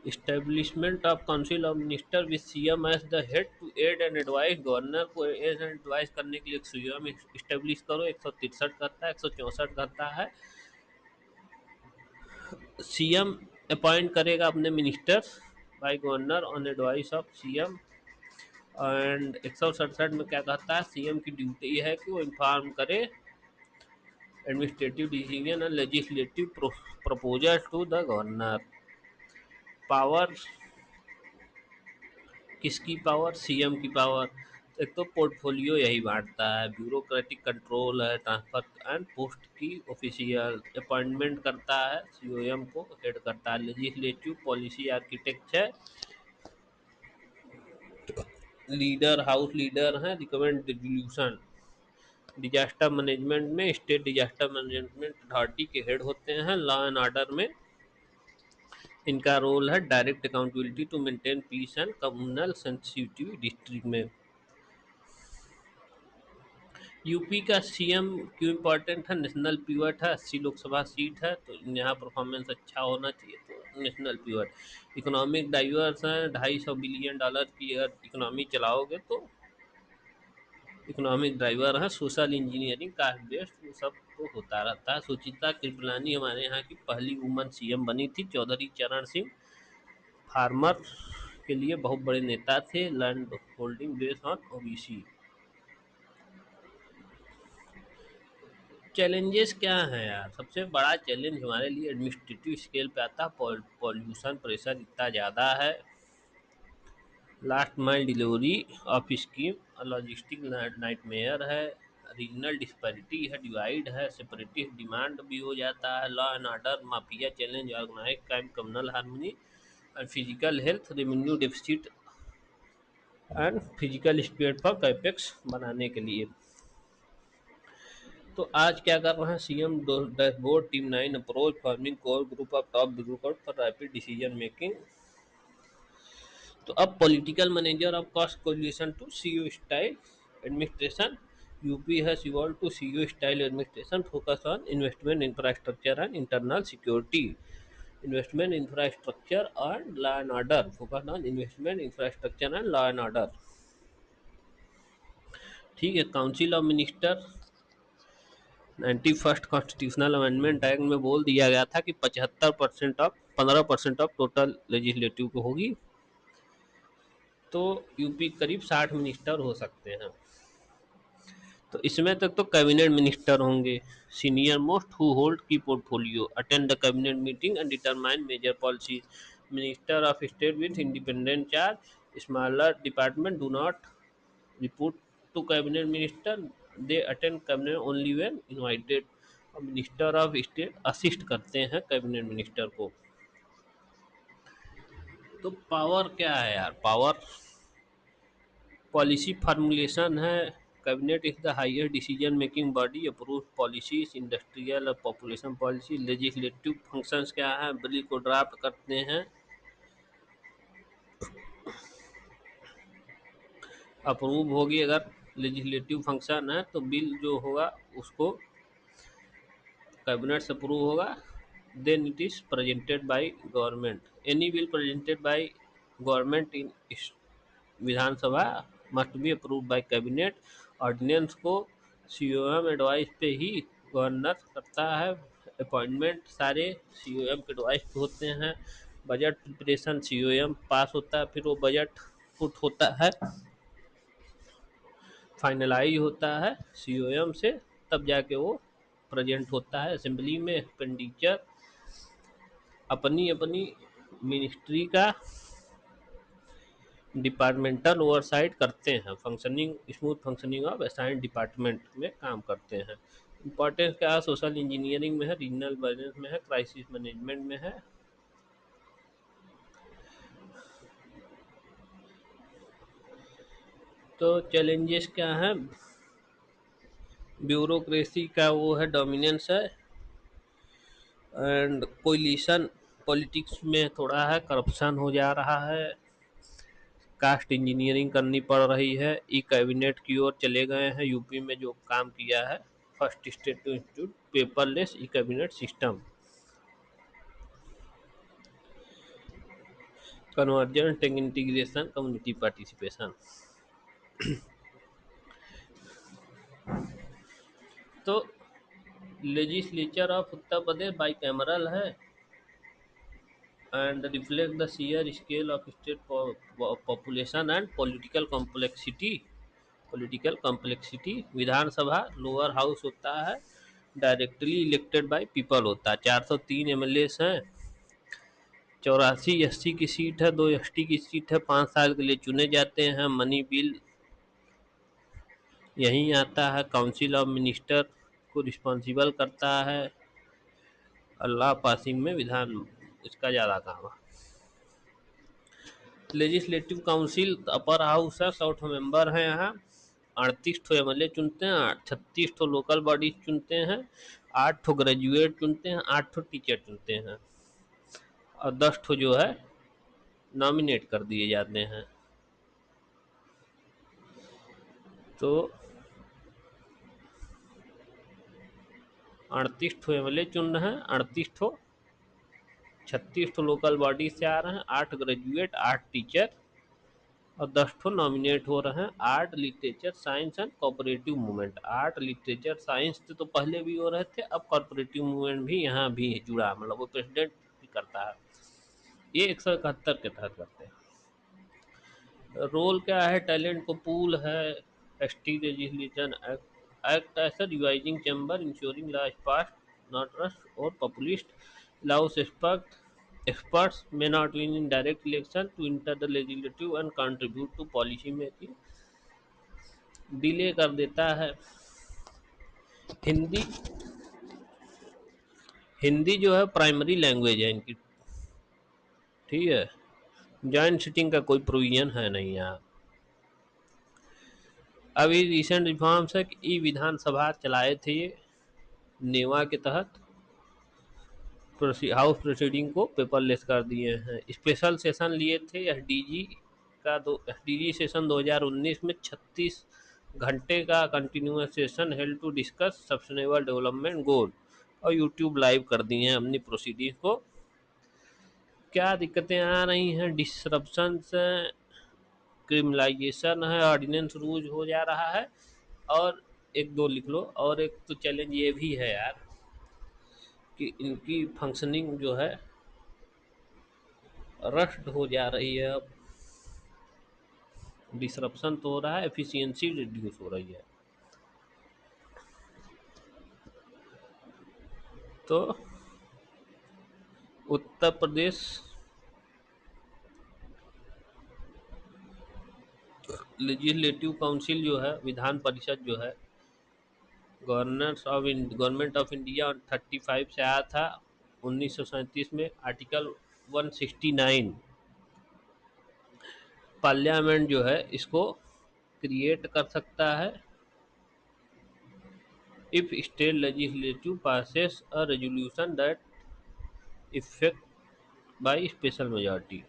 establishment of council of minister with CM as the head to aid and advice, governor को aid and advice करने के लिए एक सीएम इस्टेब्लिश करो, 163 करता है। 164 करता है सीएम अपॉइंट करेगा अपने ministers by governor on advice of CM. And 167 में क्या कहता है, सीएम की ड्यूटी है कि वो इन्फॉर्म करे administrative decision and legislative proposal to the governor. Power किसकी पावर, सीएम की पावर। एक तो पोर्टफोलियो यही बांटता है, ब्यूरोक्रेटिक कंट्रोल है, ट्रांसफर एंड पोस्ट की ऑफिशियल, अपॉइंटमेंट करता है, सीओएम को हेड करता है, लेजिस्लेटिव पॉलिसी आर्किटेक्ट है, लीडर हाउस लीडर है, रिकमेंड रिजोल्यूशन। डिजास्टर मैनेजमेंट में स्टेट डिजास्टर मैनेजमेंट अथॉरिटी के हेड होते हैं। लॉ एंड ऑर्डर में इनका रोल है direct accountability to maintain peace and communal sensitive district में। यूपी का सीएम क्यों इम्पोर्टेंट है, नेशनल पीवट है, 80 लोकसभा सीट है तो यहाँ परफॉर्मेंस अच्छा होना चाहिए, तो नेशनल पीवट। इकोनॉमिक ड्राइवर्स हैं, $250 बिलियन की अगर इकोनॉमी चलाओगे तो इकोनॉमिक ड्राइवर है। सोशल इंजीनियरिंग, कास्ट बेस्ड, वो सब तो होता रहता है। सुचिता कृपलानी हमारे यहाँ की पहली वुमन सीएम बनी थी। चौधरी चरण सिंह फार्मर के लिए बहुत बड़े नेता थे, land holding based on OBC. Challenges क्या हैं यार, सबसे बड़ा चैलेंज हमारे लिए एडमिनिस्ट्रेटिव स्केल पे आता है, पॉल्यूशन प्रेशर इतना ज़्यादा है, last mile delivery of scheme logistic nightmare है, रीजनल डिस्पैरिटी है, डिवाइड है, सेपरेटिस्ट डिमांड भी हो जाता है, law and order, mafia challenge, organise crime, communal harmony and physical health, revenue deficit and physical spare for capex बनाने के लिए। तो आज क्या कर रहे हैं, CM dashboard, team 9 approach, forming core group of top bureaucrat for rapid decision making. तो अब political manager of cost correlation to CEO style administration, UP has evolve to CEO style administration focus on investment infrastructure and internal security, investment infrastructure and law and order, focus on investment infrastructure and law and order. ठीक है। Council of minister 91st constitutional amendment act में बोल दिया गया था कि 15% of total legislative को होगी, तो यूपी करीब 60 मिनिस्टर हो सकते हैं। तो इसमें तक तो कैबिनेट मिनिस्टर होंगे, senior most who hold key portfolio, attend the cabinet meeting and determine major policy. Minister of state with independent charge, smaller department do not report to cabinet minister, they attend cabinet only when invited. Minister of state assist करते हैं cabinet minister को। तो power क्या है यार? Power policy formulation है। Cabinet is the highest decision making body, approve policies, industrial और population policy. Legislative functions क्या है? बिल को ड्राफ्ट करते हैं, अप्रूव होगी अगर लेजिस्लेटिव फंक्शन है तो बिल जो होगा उसको कैबिनेट से अप्रूव होगा, then it is presented by government. Any bill presented by government in Vidhan Sabha must be approve by cabinet. Ordinance को सीओएम एडवाइस पे ही गवर्नर करता है। अपॉइंटमेंट सारे सीओएम के एडवाइस पे होते हैं। बजट प्रिपरेशन सीओएम पास होता है, फिर वो बजट पुट होता है, फाइनलाइज होता है सीओएम से, तब जाके वो प्रेजेंट होता है असेंबली में। एक्सपेंडिचर अपनी अपनी मिनिस्ट्री का डिपार्टमेंटल ओवरसाइट करते हैं, functioning smooth functioning of assigned department में काम करते हैं। इंपॉर्टेंस क्या है? सोशल इंजीनियरिंग में है, रीजनल बैलेंस में है, क्राइसिस मैनेजमेंट में है। तो चैलेंजेस क्या है? ब्यूरोक्रेसी का वो है, डोमिनेंस है, एंड कोलिशन पॉलिटिक्स में थोड़ा है, करप्शन हो जा रहा है, कास्ट इंजीनियरिंग करनी पड़ रही है। ई कैबिनेट की ओर चले गए हैं, यूपी में जो काम किया है, first state to institute paperless e cabinet system, convergent integration, community participation. तो लेजिस्लेचर ऑफ उत्तर प्रदेश बाई कैमरल है and reflect the sheer scale of state population and political complexity. Vidhan Sabha lower house होता है, डायरेक्टली इलेक्टेड बाय पीपल होता है, 403 MLA हैं, 84 SC की सीट है, 2 एसटी की सीट है, 5 साल के लिए चुने जाते हैं। मनी बिल यहीं आता है, काउंसिल ऑफ मिनिस्टर को रिस्पॉन्सिबल करता है। अल्लाह पासिंग में विधान इसका ज़्यादा काम है। लेजिस्लेटिव काउंसिल अपर हाउस है, 100 मेंबर हैं यहाँ, 38 एमएलए चुनते हैं, 36 लोकल बॉडीज चुनते हैं, 8 ग्रेजुएट चुनते हैं, 8 टीचर चुनते हैं, और 10 जो है नॉमिनेट कर दिए जाते हैं। तो 38 एमएलए चुन रहे हैं, 38, 36 लोकल बॉडी से आ रहे हैं, 8 ग्रेजुएट, 8 टीचर, और 10 नॉमिनेट हो रहे हैं। Art, literature, science and cooperative movement. Art, literature, science तो पहले भी हो रहे थे, अब कोऑपरेटिव मूवमेंट भी यहाँ भी जुड़ा, मतलब वो प्रेसिडेंट भी करता है। ये 171 के तहत करते हैं। रोल क्या है? टैलेंट को पूल है, ST legislation act as a revising chamber, ensuring law pass not rush or populist, allows experts may not win in direct election to enter the legislative and contribute to policy making, delay कर देता है। हिंदी हिंदी जो है primary language है इनकी, ठीक है। Joint sitting का कोई प्रोविजन है नहीं यहाँ। अभी रिसेंट रिफॉर्म्स है कि ई विधानसभा चलाए थे ये नेवा के तहत, हाउस प्रोसीडिंग को पेपरलेस कर दिए हैं। स्पेशल सेशन लिए थे एसडीजी का, एसडीजी सेशन 2019 में 36 घंटे का continuous session held to discuss sustainable development goal, और यूट्यूब लाइव कर दिए हैं अपनी प्रोसीडिंग को। क्या दिक्कतें आ रही हैं? डिसरप्शंस, क्रिमिनलाइजेशन है, ऑर्डिनेंस रूज हो जा रहा है, और एक दो लिख लो। और एक तो चैलेंज ये भी है यार कि इनकी फंक्शनिंग जो है रस्ट हो जा रही है, अब डिसरप्शन तो हो रहा है, एफिशिएंसी रिड्यूस हो रही है। तो उत्तर प्रदेश लेजिस्लेटिव काउंसिल जो है, विधान परिषद जो है, गवर्नमेंट ऑफ इंडिया 35 से आया था 1937 में। आर्टिकल 169 पार्लियामेंट जो है इसको क्रिएट कर सकता है if state legislative passes a resolution that effect by special majority.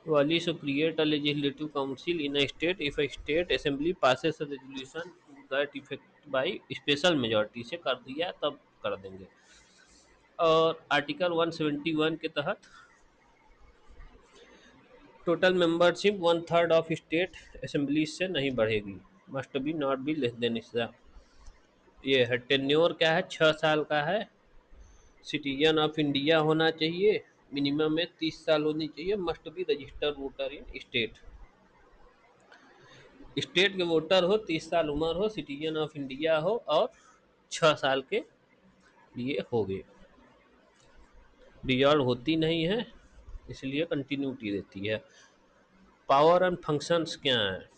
Wali to create a legislative council in a state if a state assembly passes a resolution to that effect by special majority से कर दिया तब कर देंगे। और article 171 के तहत total membership 1/3 of state assembly से नहीं बढ़ेगी, must be not be less than इसका। ये है टेन्योर क्या है, 6 साल का है। सिटीजन ऑफ इंडिया होना चाहिए, मिनिमम में 30 साल होनी चाहिए, must be registered voter in state. State के वोटर हो, 30 साल उम्र हो, सिटीजन ऑफ इंडिया हो और 6 साल के लिए हो गए। डिजॉल्व होती नहीं है, इसलिए कंटिन्यूटी देती है। पावर एंड फंक्शंस क्या हैं?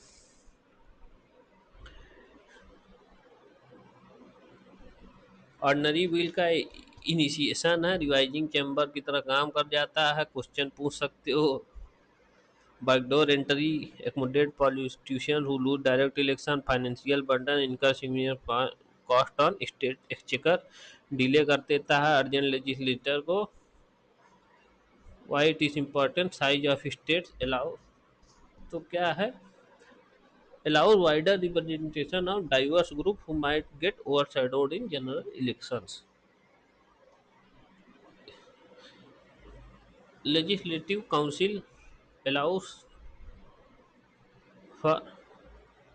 ऑर्डनरी बिल का इनिशिएशन है, रिवाइजिंग चैम्बर की तरह काम कर जाता है। क्वेश्चन पूछ सकते हो। Backdoor entry accommodate politicians who lose direct election, financial burden, incur significant cost on state exchequer, delay कर देता है अर्जेंट लेजिस्लेटर को। Why it is important, size of states allow, तो क्या है, allow wider representation of diverse group who might get overshadowed in general elections. Legislative council allows for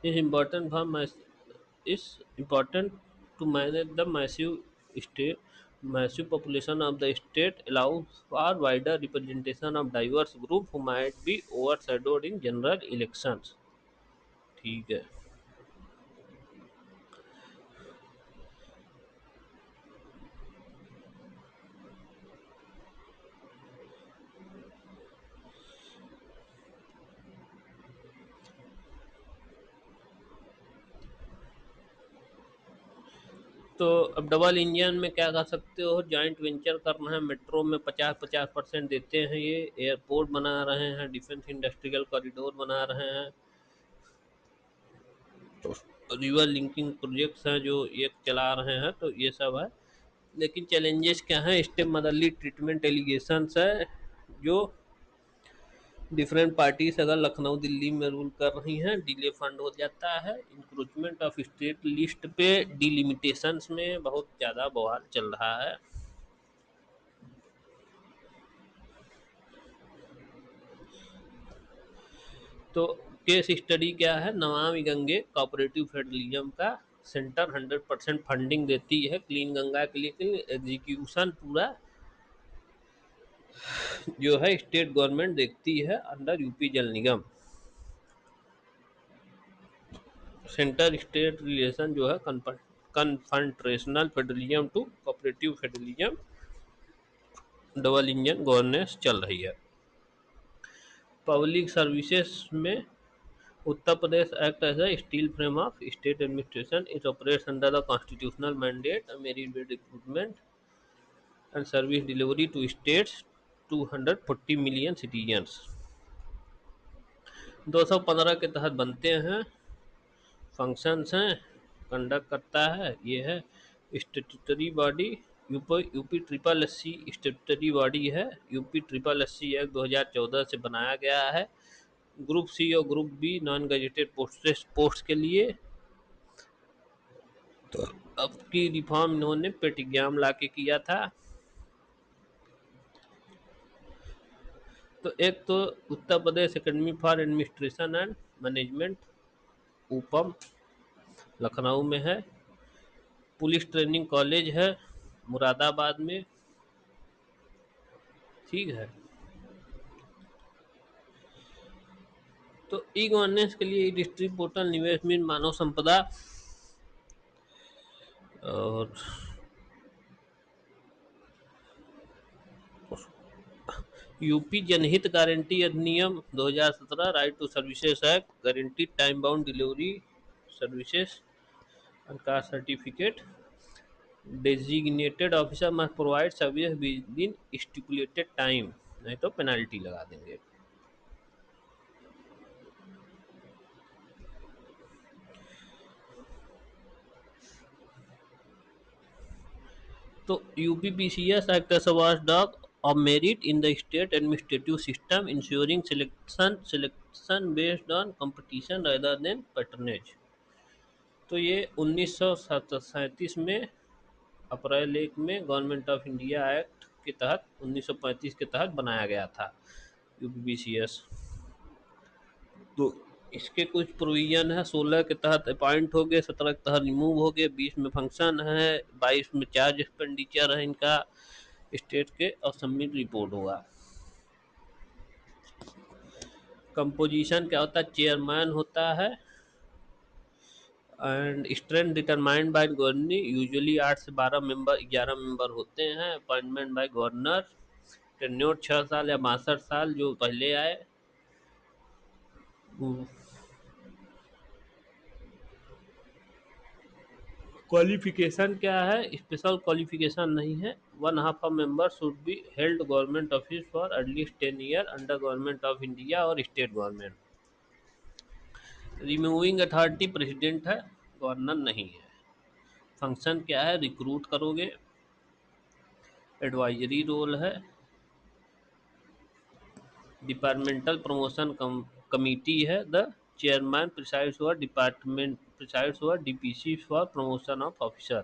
is important for is important to manage the massive population of the state, allows for wider representation of diverse group who might be overshadowed in general elections। ठीक है। तो अब double engine में क्या कर सकते हो, joint venture करना है, मेट्रो में 50-50% देते हैं, ये एयरपोर्ट बना रहे हैं, डिफेंस इंडस्ट्रियल कॉरिडोर बना रहे हैं, तो रिवर लिंकिंग प्रोजेक्ट्स हैं जो ये चला रहे हैं, तो ये सब है। लेकिन चैलेंजेस क्या हैं, स्टेप मदरली ट्रीटमेंट एलिगेशंस है, जो डिफरेंट पार्टीज अगर लखनऊ दिल्ली में रूल कर रही हैं, डिले फंड हो जाता है। इंक्रोचमेंट ऑफ स्टेट लिस्ट पे डिलिमिटेशंस में बहुत ज़्यादा बवाल चल रहा है। तो केस स्टडी क्या है, नमामि गंगे कोऑपरेटिव फेडरलिज्म का। सेंटर 100% फंडिंग देती है क्लीन गंगा के लिए, लेकिन एग्जीक्यूशन पूरा जो है स्टेट गवर्नमेंट देखती है अंडर यूपी जल निगम। सेंटर स्टेट रिलेशन जो है confrontational federalism to cooperative federalism, double engine governance चल रही है। पब्लिक सर्विसेज में Uttar Pradesh act as a steel frame of state administration. It operates under the constitutional mandate, merit-based recruitment and service delivery to states 240 million citizens। 215 के तहत बनते हैं, functions हैं, conduct करता है, ये है statutory body. UP triple S C statutory body है। UP triple S C act 2014 से बनाया गया है। ग्रुप सी और group B non gazetted post के लिए। तो अब की रिफॉर्म इन्होंने पेट एग्जाम ला के किया था। तो एक तो Uttar Pradesh academy for administration and management, ऊपम, लखनऊ में है। पुलिस ट्रेनिंग कॉलेज है मुरादाबाद में। ठीक है। तो ई गवर्नेंस के लिए डिस्ट्रिक्ट पोर्टल, निवेश मित्र, मानव संपदा और यूपी जनहित गारंटी अधिनियम 2017, right to services act, guarantee time bound delivery services का certificate, designated officer must provide service within stipulated time, नहीं तो पेनल्टी लगा देंगे। तो UPPCS act as a watchdog of merit in the state administrative system, ensuring selection based on competition rather than patronage। तो ये 1937 में अप्रैल 1 में government of India act के तहत 1935 के तहत बनाया गया था यूपीपीसीएस। तो इसके कुछ प्रोविजन है, 16 के तहत अपॉइंट हो गए, 17 के तहत रिमूव हो गए, 20 में फंक्शन है, 22 में चार्ज एक्सपेंडिचर है इनका स्टेट के, और सबमिट रिपोर्ट होगा। कंपोजिशन क्या होता है, चेयरमैन होता है and strength determined by governor, usually 8 से 12 मेंबर, 11 मेंबर होते हैं, अपॉइंटमेंट बाय गवर्नर, टेन्योर 6 साल या 62 साल जो पहले आए। क्वालिफिकेशन क्या है, स्पेशल क्वालिफिकेशन नहीं है। One half of member should be held government office for at least 10 year under government of India और state government. Removing authority president है, गवर्नर नहीं है। फंक्शन क्या है, रिक्रूट करोगे, एडवाइजरी रोल है, डिपार्टमेंटल प्रमोशन कमिटी है, the chairman presides over department presides over DPC for promotion of officer.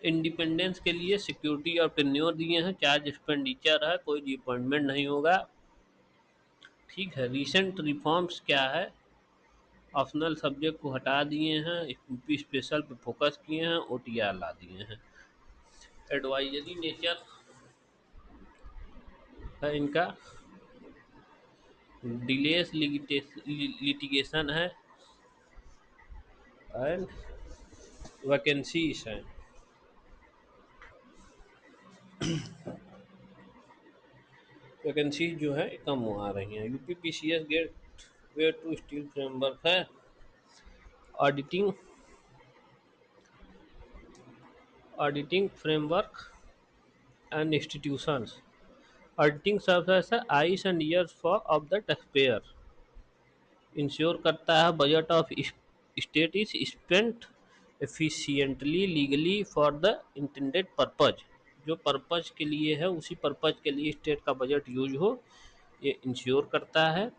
Independence के लिए सिक्योरिटी और टेन्योर दिए हैं, चार्ज एक्सपेंडिचर है, कोई अपॉइंटमेंट नहीं होगा। ठीक है, रिसेंट रिफॉर्म्स क्या है, ऑप्शनल सब्जेक्ट को हटा दिए हैं, यूपी स्पेशल पे फोकस किए हैं, ओटीआर ला दिए हैं। एडवाइजरी नेचर है इनका, डिलेस लिटिगेशन है एंड वैकेंसीज हैं। वैकेंसीज जो है कम आ रही हैं। UP PCS gateway to steel framework है, auditing auditing framework and institutions. Auditing serves as eyes and ears for of the taxpayer, ensure करता है budget of state is spent efficiently legally for the intended purpose, जो purpose के लिए है उसी purpose के लिए स्टेट का बजट यूज हो, ये इंश्योर करता है।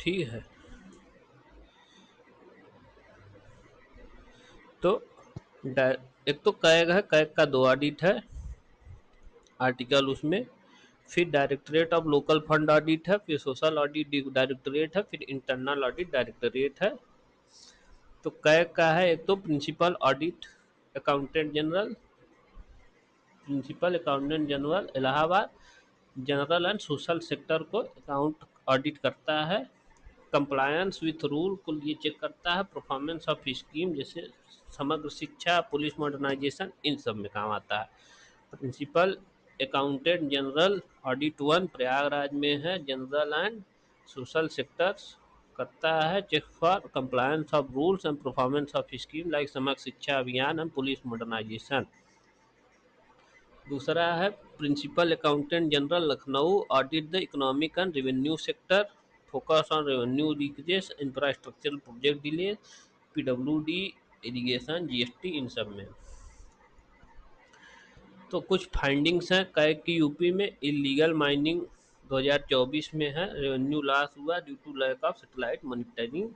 ठीक है, तो एक तो कैग है, कैग का दो ऑडिट है आर्टिकल उसमें, फिर directorate of local fund audit है, फिर सोशल ऑडिट डायरेक्टरेट है, फिर इंटरनल ऑडिट डायरेक्टरेट है। तो कैग का है एक तो principal audit accountant general, principal accountant general Allahabad general and social sector को अकाउंट ऑडिट करता है। कंप्लायंस विथ रूल को लिए चेक करता है, परफॉर्मेंस ऑफ स्कीम जैसे समग्र शिक्षा, पुलिस मॉडर्नाइजेशन, इन सब में काम आता है। Principal accountant general audit 1 Prayagraj में है, जनरल एंड सोशल सेक्टर्स करता है check for compliance of rules and performance of scheme like Samagra Shiksha Abhiyan and police modernisation. दूसरा है principal accountant general Lucknow audit the economic and revenue sector, focus on revenue leakages, infrastructural project delay, PWD, irrigation, GST, इन सब में। तो कुछ findings हैं CAG की UP में, इलीगल माइनिंग 2024 में है, रेवेन्यू लॉस हुआ due to lack of satellite monitoring,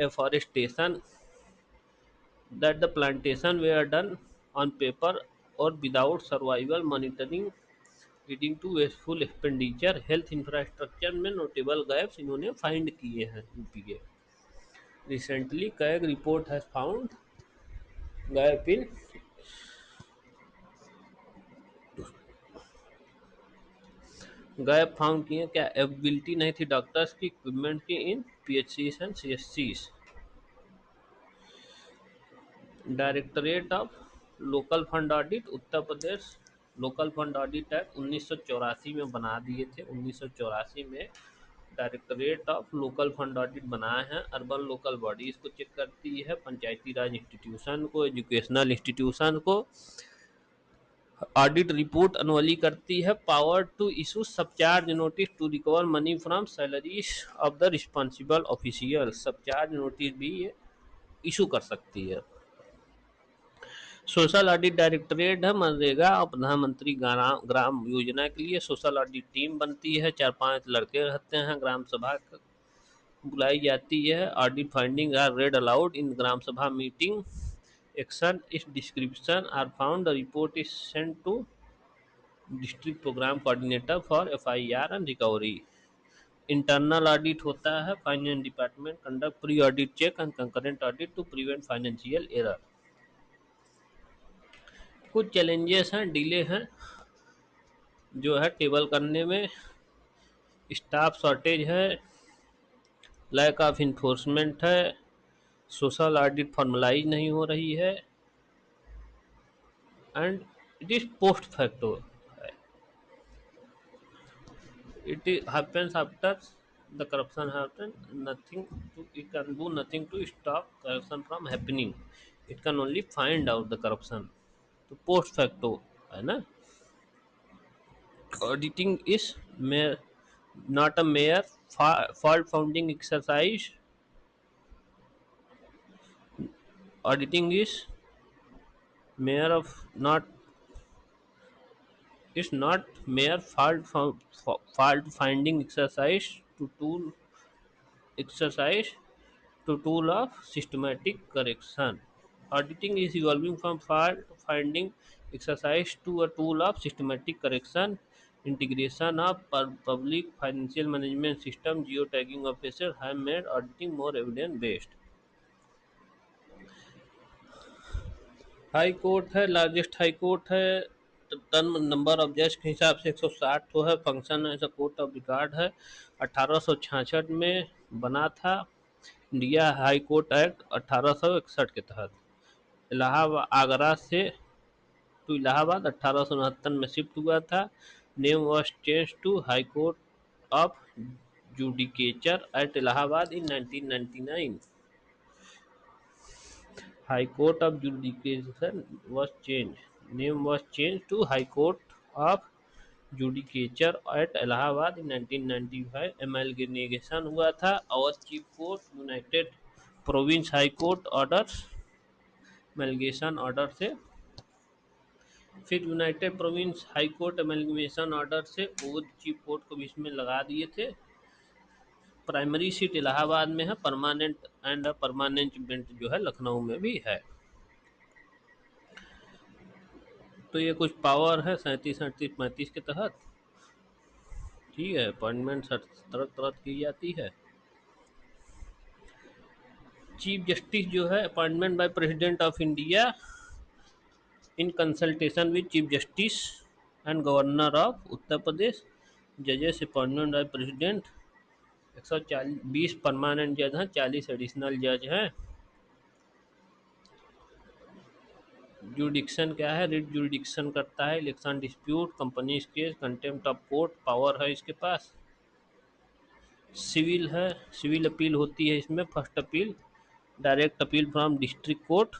afforestation that the plantation were done on paper or without survival monitoring leading to wasteful expenditure, health infrastructure में notable gaps इन्होंने find किए हैं UP के। Recently CAG report has found gap in, gap found किए क्या, ability नहीं थी doctors की, इक्विपमेंट की in PHC and CHC. Directorate of local fund audit Uttar Pradesh local fund audit act 1984 में बना दिए थे। 1984 में directorate of local fund audit बनाए हैं। अर्बन लोकल बॉडीज को चेक करती है, पंचायती राज इंस्टीट्यूशन को, एजुकेशनल इंस्टीट्यूशन को। ऑडिट रिपोर्ट अनवली करती है। Power to issue surcharge notice to recover money from salaries of the responsible official. Surcharge notice भी ये इशू कर सकती है। सोशल ऑडिट डायरेक्टरेट है मनरेगा और प्रधानमंत्री ग्राम योजना के लिए सोशल ऑडिट टीम बनती है। 4-5 लड़के रहते हैं। ग्राम सभा बुलाई जाती है। Audit finding are read aloud in Gram Sabha meeting. Action is description are found. The report is sent to district programme coordinator for FIR and recovery. Internal audit होता है। Finance department conduct pre audit check and concurrent audit to prevent financial error. कुछ challenges हैं, delay हैं जो है table करने में, staff shortage है, लैक ऑफ इन्फोर्समेंट है, सोशल ऑडिट फॉर्मलाइज नहीं हो रही है, and it is post facto. It happens after the corruption happen, nothing to, it can do nothing to stop corruption from happening, it can only find out the corruption। तो post facto है ना। Auditing is not a mere fault finding exercise. Auditing is mere of not is not mere fault finding exercise to tool of systematic correction. Auditing is evolving from fault finding exercise to a tool of systematic correction. Integration of public financial management system, geotagging of assets have made auditing more evidence based। High court है, largest high court है। Term number of जज के हिसाब से 160 तो है। Function as a court of record है। 1866 में बना था। इंडिया हाई कोर्ट एक्ट 1861 के तहत। इलाहाबाद आगरा से टू इलाहाबाद 1869 में शिफ्ट हुआ था। Name was change to high court of judicature at Allahabad in 1999। High Court of Judication was changed. Name was changed to High Court of Judicature at Allahabad in 1995। Amalgamation हुआ था। Awadh chief court united province high court order amalgamation order से, फिर united province high court amalgamation order से Awadh chief court को भी इसमें लगा दिए थे। प्राइमरी सीट इलाहाबाद में है। परमानेंट एंड परमानेंट बेंच जो है लखनऊ में भी है। तो ये कुछ पावर है 37-38-35 के तहत। ठीक है, अपॉइंटमेंट तरह तरह की जाती है। चीफ जस्टिस जो है appointment by president of India in consultation with chief justice and governor of Uttar Pradesh. जजेस अपॉइंटमेंट बाय प्रेसिडेंट। 120 परमानेंट जज हैं, 40 एडिशनल जज हैं। जुडिक्शन क्या है? रिट जुडिक्शन करता है। Election dispute, company case, contempt of court power है इसके पास। सिविल है, सिविल अपील होती है इसमें। First appeal direct appeal from district court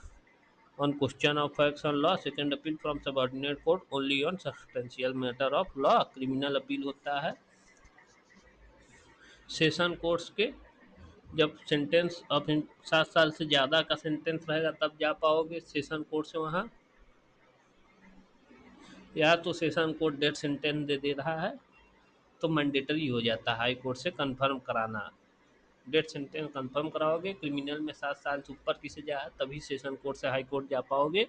on question of facts on law. Second appeal from subordinate court only on substantial matter of law. Criminal appeal होता है session courts के। जब sentence of 7 साल से ज़्यादा का सेंटेंस रहेगा तब जा पाओगे सेशन कोर्ट से वहाँ। या तो सेशन कोर्ट डेथ सेंटेंस दे रहा है तो मैंडेटरी हो जाता है हाई कोर्ट से कंफर्म कराना। डेथ सेंटेंस कंफर्म कराओगे, क्रिमिनल में 7 साल से ऊपर किसे जा है तभी सेशन कोर्ट से हाई कोर्ट जा पाओगे,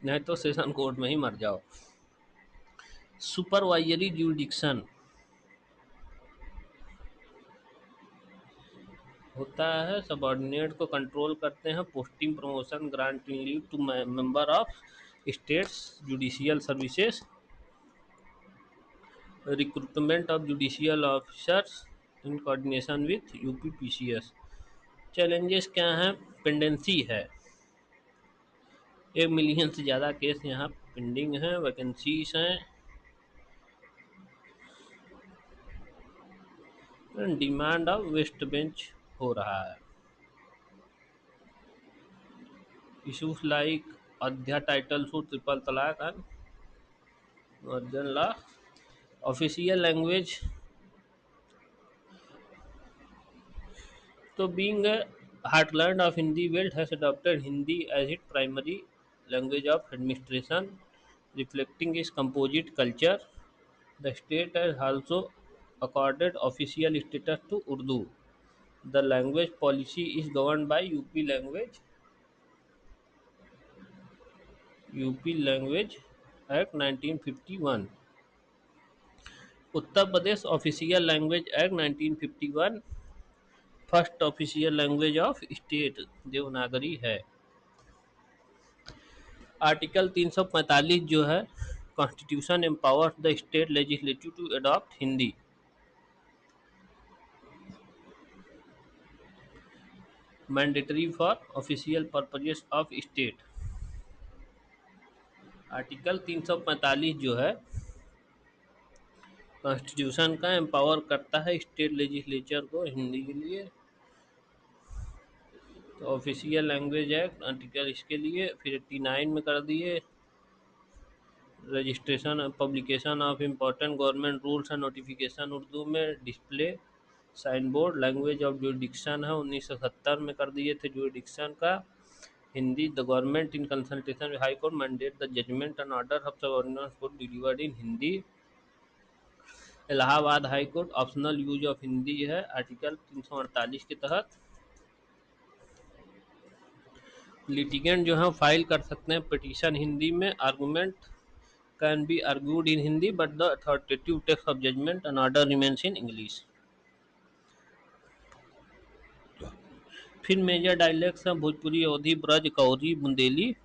नहीं तो सेशन कोर्ट में ही मर जाओ। सुपरवाइजरी ज्यूरिडिक्शन होता है, सबऑर्डिनेट को कंट्रोल करते हैं। Posting, promotion, granting leave to member of states judicial services, recruitment of judicial officers in coordination with UPPCS. Challenges क्या हैं? पेंडेंसी है, 1 मिलियन से ज़्यादा केस यहाँ पेंडिंग हैं, वैकेंसीज हैं। डिमांड ऑफ वेस्ट बेंच हो रहा है। इशूज लाइक अध्या टाइटल सूट, ट्रिपल तलाक एंड मर्जन लॉ। ऑफिशियल लैंग्वेज तो being a heartland of Hindi belt has adopted Hindi as its primary language of administration, reflecting its composite culture. The state has also accorded official status to Urdu. The language policy is governed by UP Language Act 1951. Uttar Pradesh official language act 1951 first official language of state Devanagari है। Article 345 जो है, constitution empowers the state legislative to adopt Hindi. Mandatory for official purposes of state. Article 345 जो है, constitution का empower करता है state legislature को हिंदी के लिए। तो ऑफिशियल लैंग्वेज एक्ट आर्टिकल इसके लिए, फिर 89 में कर दिए registration publication of important government rules and notification Urdu में, display sign board. Language of jurisdiction है 1970 में कर दिए थे जुरिडिक्शन का Hindi. The government in consultation with high court mandate the judgment and order of the government court delivered in Hindi. Allahabad high court optional use of Hindi है article 348 के तहत। Litigant जो है फाइल कर सकते हैं पिटीशन हिंदी में। Argument can be argued in Hindi but the authoritative text of judgment and order remains in English. फिर मेजर डायलेक्ट्स हैं भोजपुरी, अवधी, ब्रज, कौरी, बुंदेली।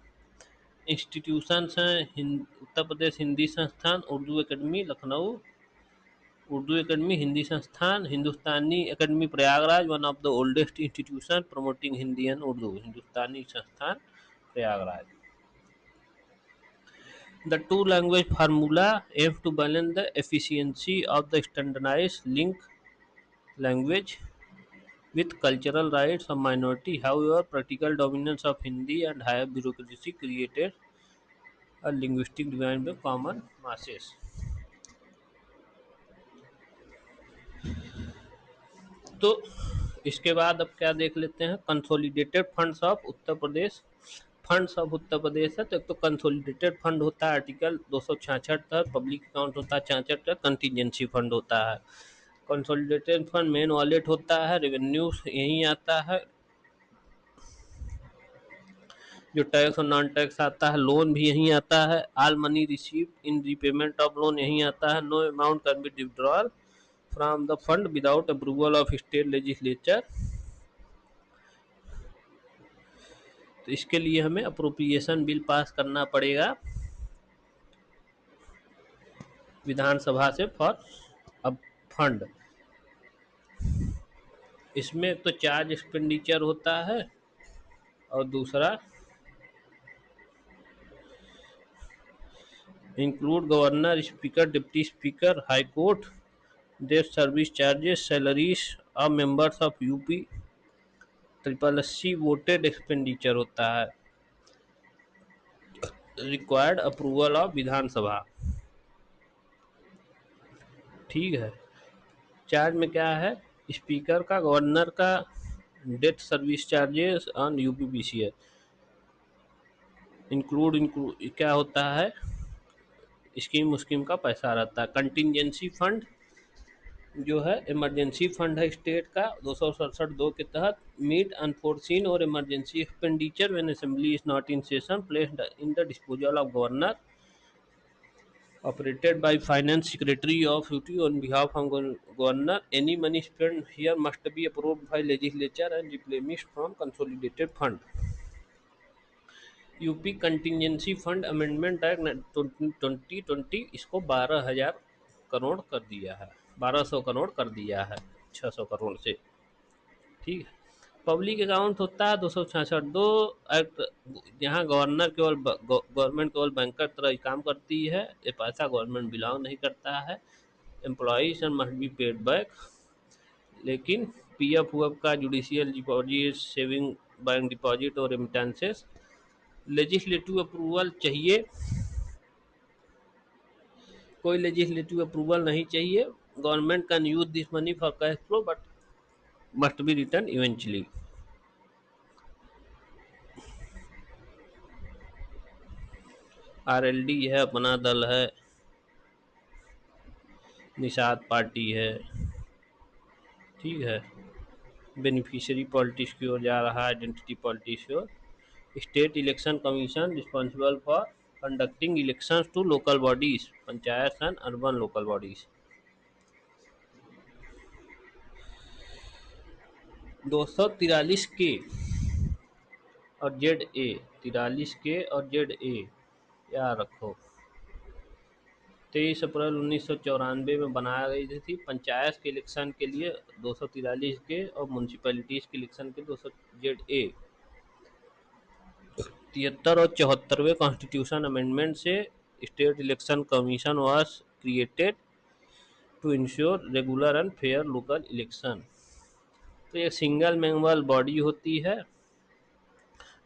इंस्टीट्यूशंस हैं उत्तर Pradesh Hindi Sansthan, Urdu academy Lucknow, Urdu academy Hindi Sansthan, Hindustani academy Prayagraj, one of the oldest institution promoting Hindi and Urdu, Hindustani Sansthan Prayagraj. The two language formula aims to balance the efficiency of the standardized link language with cultural rights of minority. However, practical dominance of Hindi and higher bureaucracy created a linguistic divide by common masses. तो इसके बाद अब क्या देख लेते हैं, consolidated funds of Uttar Pradesh. Funds of Uttar Pradesh है तो एक तो कंसोलिडेटेड फंड होता है आर्टिकल 266 तक, पब्लिक अकाउंट होता है 66 तक, कंटीजेंसी फंड होता है। कंसोलिडेटेड फंड मेन वॉलेट होता है, रेवेन्यू यहीं आता है, जो टैक्स और नॉन टैक्स आता है, लोन भी यहीं आता है। All money receive in repayment of loan यहीं आता है। No amount can be withdrawal from the fund without approval of state legislature. तो इसके लिए हमें अप्रोप्रिएशन बिल पास करना पड़ेगा विधानसभा से फॉर अब फंड। इसमें तो चार्ज एक्सपेंडिचर होता है और दूसरा include governor, speaker, deputy speaker, high court, their service charges, salaries of members of UP triple SC voted expenditure होता है, रिक्वायर्ड अप्रूवल ऑफ विधानसभा। ठीक है। चार्ज में क्या है, स्पीकर का, गवर्नर का, death service charges on UPPCS. Include क्या होता है, स्कीम उस्कीम का पैसा रहता है। कंटिजेंसी फंड जो है इमरजेंसी फंड है स्टेट का 267(2) के तहत। मीट अनफोर्सिन और emergency expenditure when assembly is not in session placed in the disposal of governor operated by finance secretary of UT on behalf of governor. Any money spent here must be approved by legislature and replenished from consolidated fund. UP contingency fund amendment act 2020 इसको 12,000 करोड़ कर दिया है, 1200 करोड़ कर दिया है 600 करोड़ से। ठीक है। पब्लिक अकाउंट होता है 266 दो एक्ट। यहाँ गवर्नर केवल गवर्नमेंट केवल बैंकर तरह ही काम करती है, ये पैसा गवर्नमेंट बिलोंग नहीं करता है। Employees must be paid back. लेकिन पीएफ उएफ का judicial deposit, saving bank deposit और रेमिटेंसेस लेजिस्लेटिव अप्रूवल चाहिए। कोई लेजिस्लेटिव अप्रूवल नहीं चाहिए। Government can use this money for cash flow but must be return eventually. RLD है, अपना दल है, निषाद पार्टी है। ठीक है। बेनिफिशियरी पॉलिटिक्स की ओर जा रहा है, आइडेंटिटी पॉलिटिक्स की ओर। State election commission responsible for conducting elections to local bodies, panchayat and urban local bodies. 243 के और जेड ए, 43 के और जेड ए याद रखो। 23 अप्रैल 1994 में बनाया गई थी। पंचायत के इलेक्शन के लिए 243 के और म्यूनसिपैलिटीज के इलेक्शन के 200 जेड ए। 73 और 74वें कॉन्स्टिट्यूशन अमेंडमेंट से state election commission was created to ensure regular and fair local election. तो एक सिंगल मेंबर बॉडी होती है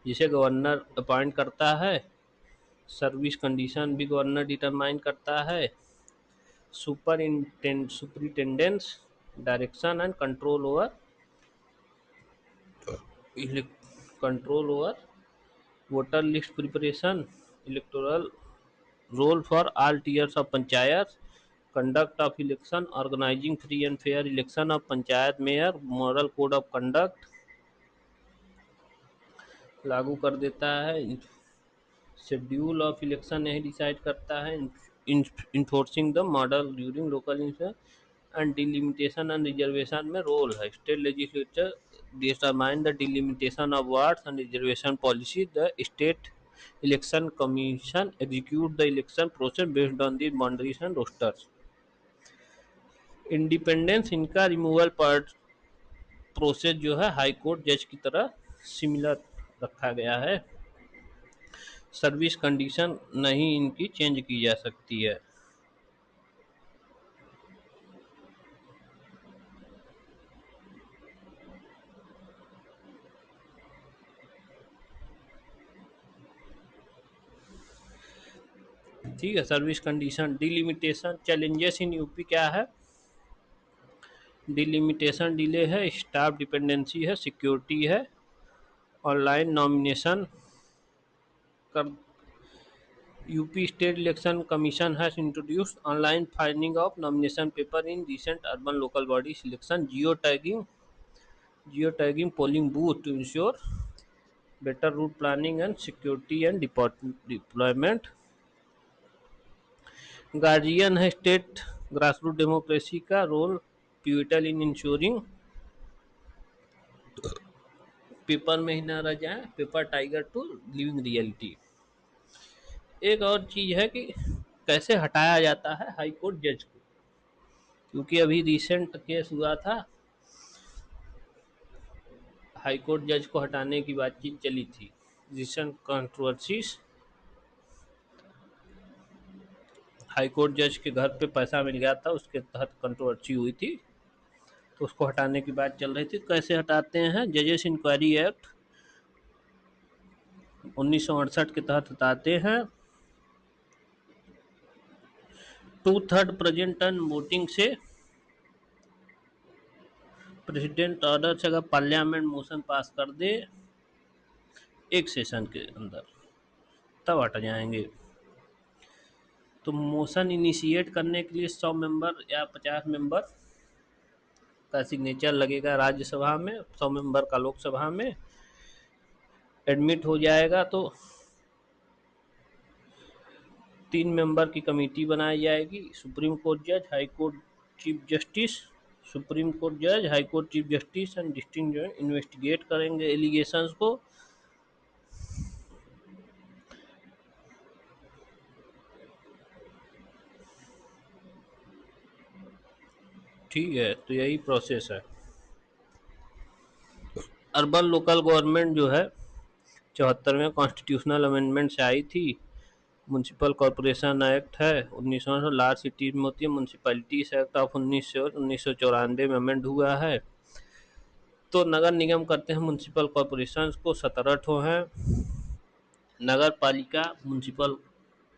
जिसे गवर्नर अपॉइंट करता है। सर्विस कंडीशन भी गवर्नर डिटरमाइन करता है। Superintendence direction and control over voter list preparation, electoral roll for all tiers of panchayat, conduct of election, organising free and fair election of panchayat mayor, moral code of conduct लागू कर देता है। Schedule of election यही decide करता है। Enforcing the model during local election and delimitation and reservation में role है। State legislature determine the delimitation of wards and reservation policy. The state election commission execute the election process based on the boundaries and rosters. Independence इनका removal part process जो है high court जज की तरह similar रखा गया है। Service condition नहीं इनकी चेंज की जा सकती है। ठीक है। Service condition delimitation challenges in UP क्या है? डिलिमिटेशन डिले है, स्टाफ डिपेंडेंसी है, सिक्योरिटी है, ऑनलाइन नॉमिनेशन कर। UP state election commission has introduced online filing of nomination paper in recent urban local body election. Geo tagging polling booth to ensure better route planning and security and deployment. Guardian है state grassroot democracy का role pivotal in ensuring paper में ही ना रह जाए, paper tiger to living reality. एक और चीज है कि कैसे हटाया जाता है हाई कोर्ट जज को, क्योंकि अभी रिसेंट केस हुआ था, हाई कोर्ट जज को हटाने की बातचीत चली थी। रिसेंट कंट्रोवर्सीज, हाई कोर्ट जज के घर पे पैसा मिल गया था, उसके तहत कंट्रोवर्सी हुई थी, तो उसको हटाने की बात चल रही थी। कैसे हटाते हैं? जजेस इंक्वायरी एक्ट 1968 के तहत हटाते हैं। 2/3 प्रेजेंट एंड वोटिंग से, प्रेसिडेंट ऑर्डर से अगर पार्लियामेंट मोशन पास कर दे एक सेशन के अंदर तब हट जाएंगे। तो मोशन इनिशिएट करने के लिए 100 मेंबर या 50 मेंबर का सिग्नेचर लगेगा राज्यसभा में, 100 मेंबर का लोकसभा में। एडमिट हो जाएगा तो 3 मेंबर की कमेटी बनाई जाएगी। सुप्रीम कोर्ट जज, high court chief justice, supreme court जज, high court chief justice and district जज इन्वेस्टिगेट करेंगे एलिगेशंस को। ठीक है, तो यही प्रोसेस है। अर्बन लोकल गवर्नमेंट जो है 74वें कॉन्स्टिट्यूशनल अमेंडमेंट से आई थी। म्यूनसिपल कॉरपोरेशन एक्ट है 1900, लार्ज सिटी में होती है। म्यूनसिपैलिटीज एक्ट ऑफ 1994 में अमेंड हुआ है। तो नगर निगम करते हैं म्यूनसिपल कॉरपोरेशन को, 17 ठो हैं। नगर पालिका म्यूनसिपल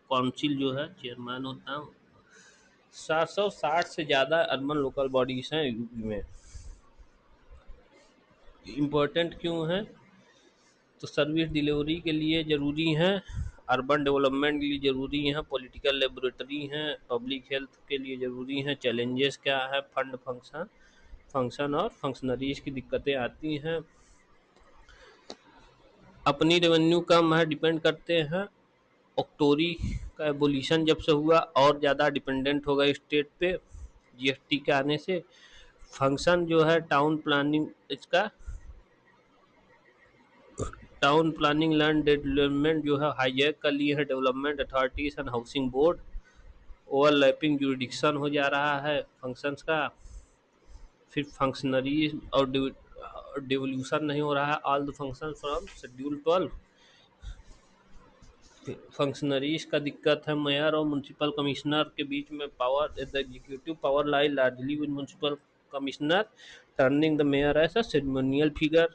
काउंसिल जो है चेयरमैन होता है। 760 से ज़्यादा अर्बन लोकल बॉडीज हैं यूपी में। इम्पोर्टेंट क्यों है? तो सर्विस डिलीवरी के लिए ज़रूरी हैं, अर्बन डेवलपमेंट के लिए ज़रूरी हैं, पॉलिटिकल लेबोरेटरी हैं, पब्लिक हेल्थ के लिए ज़रूरी हैं। चैलेंजेस क्या है? फंड फंक्शन और फंक्शनरीज की दिक्कतें आती हैं। अपनी रेवेन्यू कम है, डिपेंड करते हैं। ऑक्टोरी का एबोलिशन जब से हुआ और ज़्यादा डिपेंडेंट हो गए स्टेट पे जीएसटी के आने से। फंक्शन जो है टाउन प्लानिंग, इसका टाउन प्लानिंग लैंड डेवलपमेंट जो है हाईजैक कर लिए है development authorities and housing board. Overlapping jurisdiction हो जा रहा है फंक्शंस का। फिर फंक्शनरी और डिवोल्यूशन नहीं हो रहा है all the function from schedule 12। Functionaries का दिक्कत है, मेयर और म्यूनसिपल कमिश्नर के बीच में power, the executive power lie largely with municipal commissioner, turning the mayor as a ceremonial figure.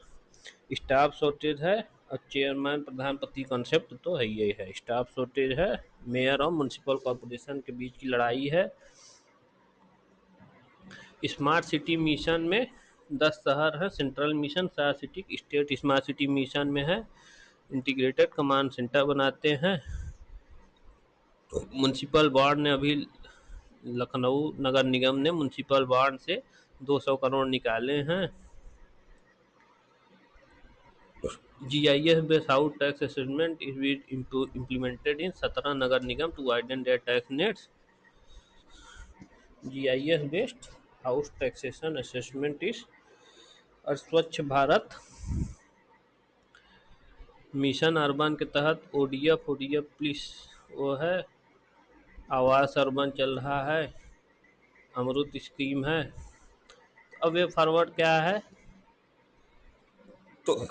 Staff shortage है और चेयरमैन प्रधानपति कॉन्सेप्ट तो है ही है। स्टाफ शॉर्टेज है, मेयर और म्यूनसिपल कॉरपोरेशन के बीच की लड़ाई है। स्मार्ट सिटी मिशन में 10 शहर है, central mission 7 city, state smart city mission में है। इंटीग्रेटेड कमांड सेंटर बनाते हैं। म्यूनसिपल बॉन्ड ने अभी लखनऊ नगर निगम ने म्यूनसिपल बॉन्ड से 200 करोड़ निकाले हैं। GIS based house tax assessment is being implemented in 17 Nagar Nigam to widen their tax nets. GIS based house taxation assessment is और स्वच्छ भारत मिशन अर्बन के तहत ODF प्लीज वो है, आवास अर्बन चल रहा है, अमृत स्कीम है। अब वे फॉरवर्ड क्या है? तो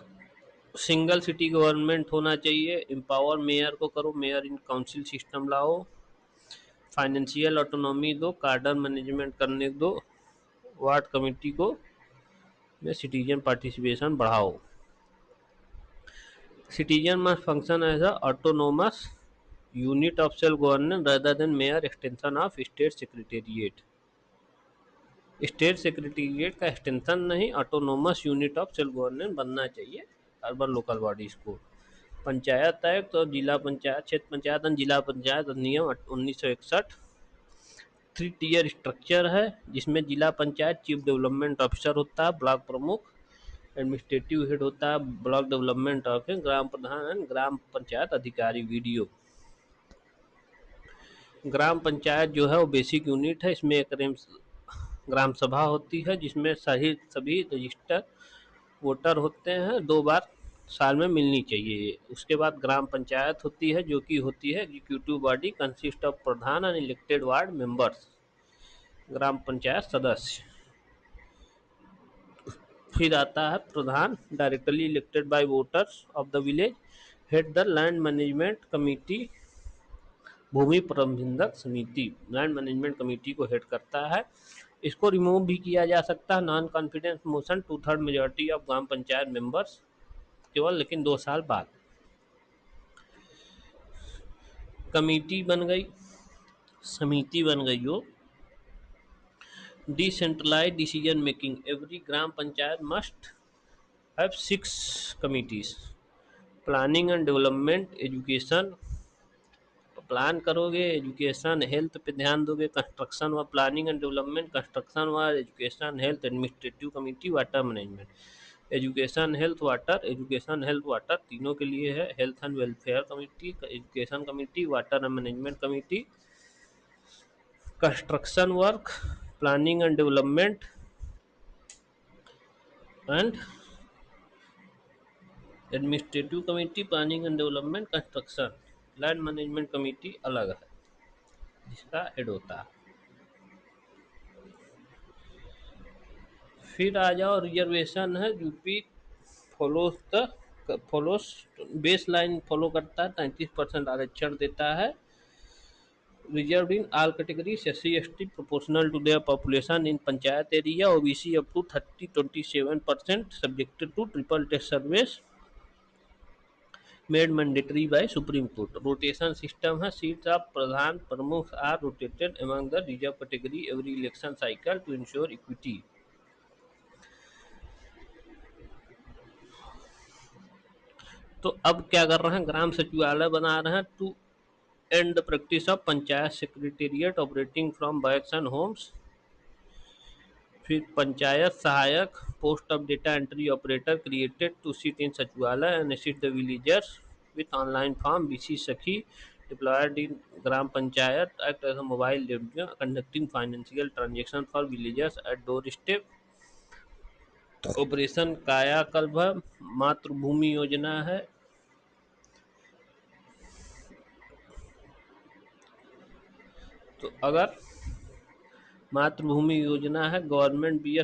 सिंगल सिटी गवर्नमेंट होना चाहिए। एम्पावर मेयर को करो, मेयर इन काउंसिल सिस्टम लाओ। फाइनेंशियल ऑटोनॉमी दो, कार्डन मैनेजमेंट करने दो। वार्ड कमेटी को में सिटीजन पार्टिसिपेशन बढ़ाओ। Citizen must function as a autonomous unit of self governance rather than mayor extension of state secretariat. State secretariat का एक्सटेंशन नहीं, autonomous unit of self governance बनना चाहिए अर्बन लोकल बॉडीज को। Panchayat act और जिला पंचायत, क्षेत्र पंचायत और जिला पंचायत अधिनियम 1961 3 टियर स्ट्रक्चर है, जिसमें जिला पंचायत चीफ डेवलपमेंट ऑफिसर होता है, ब्लॉक प्रमुख एडमिनिस्ट्रेटिव हेड होता है, block development officer, Gram Pradhan and Gram Panchayat अधिकारी वीडियो। ग्राम पंचायत जो है वो बेसिक यूनिट है। इसमें एक ग्राम सभा होती है जिसमें सभी रजिस्टर वोटर होते हैं, 2 बार साल में मिलनी चाहिए। उसके बाद ग्राम पंचायत होती है जो कि होती है executive body, consist of Pradhan and elected ward members, Gram Panchayat सदस्य। फिर आता है Pradhan, directly elected by voters of the village, head the land management committee, भूमि प्रबंधक समिति लैंड मैनेजमेंट कमेटी को हेड करता है। इसको रिमूव भी किया जा सकता है, non confidence motion 2/3 majority of Gram Panchayat members केवल, लेकिन 2 साल बाद। कमेटी बन गई, समिति बन गई हो। Decentralise decision making, every gram panchayat must have 6 committees. Planning and development, education plan करोगे, एजुकेशन हेल्थ पे ध्यान दोगे, कंस्ट्रक्शन व प्लानिंग एंड डेवलपमेंट, कंस्ट्रक्शन व education health administrative committee, water management, education health water तीनों के लिए है। Health and welfare committee, education committee, water and management committee, construction work, planning and development and administrative committee, planning and development, construction. Land management committee अलग है जिसका head होता है। फिर आ जाओ रिजर्वेशन है UP follows base line follow करता है, 33% आरक्षण देता है। Reserve in all categories, SC ST proportional to their population in panchayat area, OBC up to 27%, subjected to triple test surveys made mandatory by Supreme Court. Rotation system है, seats of प्रधान प्रमुख are rotated among the reserve category every election cycle to ensure equity. तो अब क्या कर रहे हैं, ग्राम सचिवालय बना रहे हैं to end the practice of panchayat secretariat operating from backs and homes. फिर पंचायत सहायक, post of data entry operator created to sit in sachivalaya and assist the villagers with online form. BC Sakhi deployed in Gram Panchayat act as a mobile radio conducting financial transaction for villagers at doorstep. Operation Kayakalp है, मातृभूमि योजना है। तो अगर मातृभूमि योजना है, government B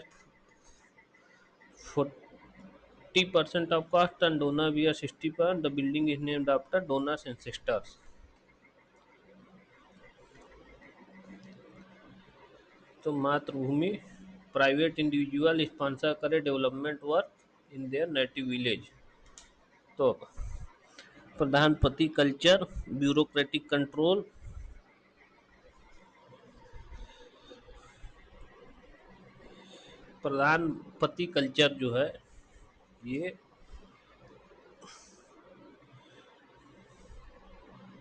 40% of cost and donor bear 60%. The building is named after donors ancestors. तो मातृभूमि प्राइवेट इंडिविजुअल स्पॉन्सर करे development work in their native village. तो प्रधानपति कल्चर, ब्यूरोक्रेटिक कंट्रोल, प्रधानपति कल्चर जो है ये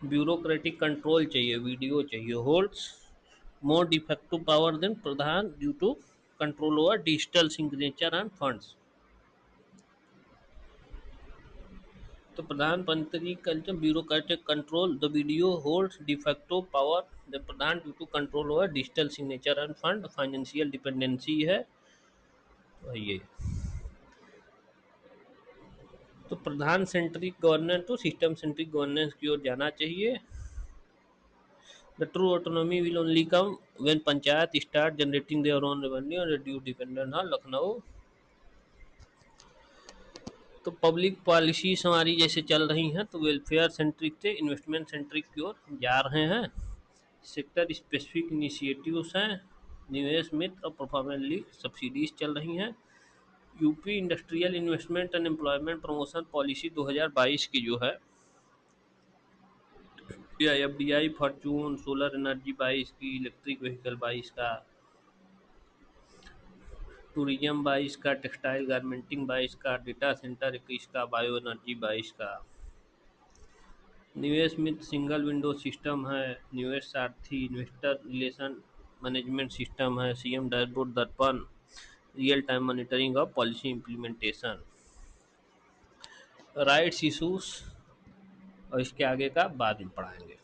ब्यूरोक्रेटिक कंट्रोल चाहिए, वीडियो चाहिए। Holds more de facto power than pradhan due to control over digital signature and funds. तो प्रधानमंत्री culture bureaucratic control, the BDO holds de facto power the pradhan due to control over digital signature and fund, financial dependency है। तो ये तो प्रधान centric governance to system centric governance की ओर जाना चाहिए। The true autonomy will only come when panchayat start generating their own revenue and reduce dependent on Lucknow. तो public policies हमारी जैसे चल रही हैं तो वेलफेयर सेंट्रिक से इन्वेस्टमेंट सेंट्रिक की ओर जा रहे हैं। सेक्टर स्पेसिफिक इनिशिएटिव्स हैं, निवेश मित्र और परफॉर्मेंस लीग सब्सिडीज चल रही हैं। UP industrial investment and employment promotion policy 2022 की जो है, या FDI फॉर्चून, सोलर एनर्जी 22 की, इलेक्ट्रिक व्हीकल 22 का, टूरिज्म 22 का, टेक्सटाइल गारमेंटिंग 22 का, डेटा सेंटर 21 का, बायो एनर्जी 22 का। निवेश मित्र सिंगल विंडो सिस्टम है, निवेश सारथी इन्वेस्टर रिलेशन मैनेजमेंट सिस्टम है, CM डैशबोर्ड दर्पण, real time monitoring of policy implementation. Rights issues और इसके आगे का बाद में पढ़ाएंगे।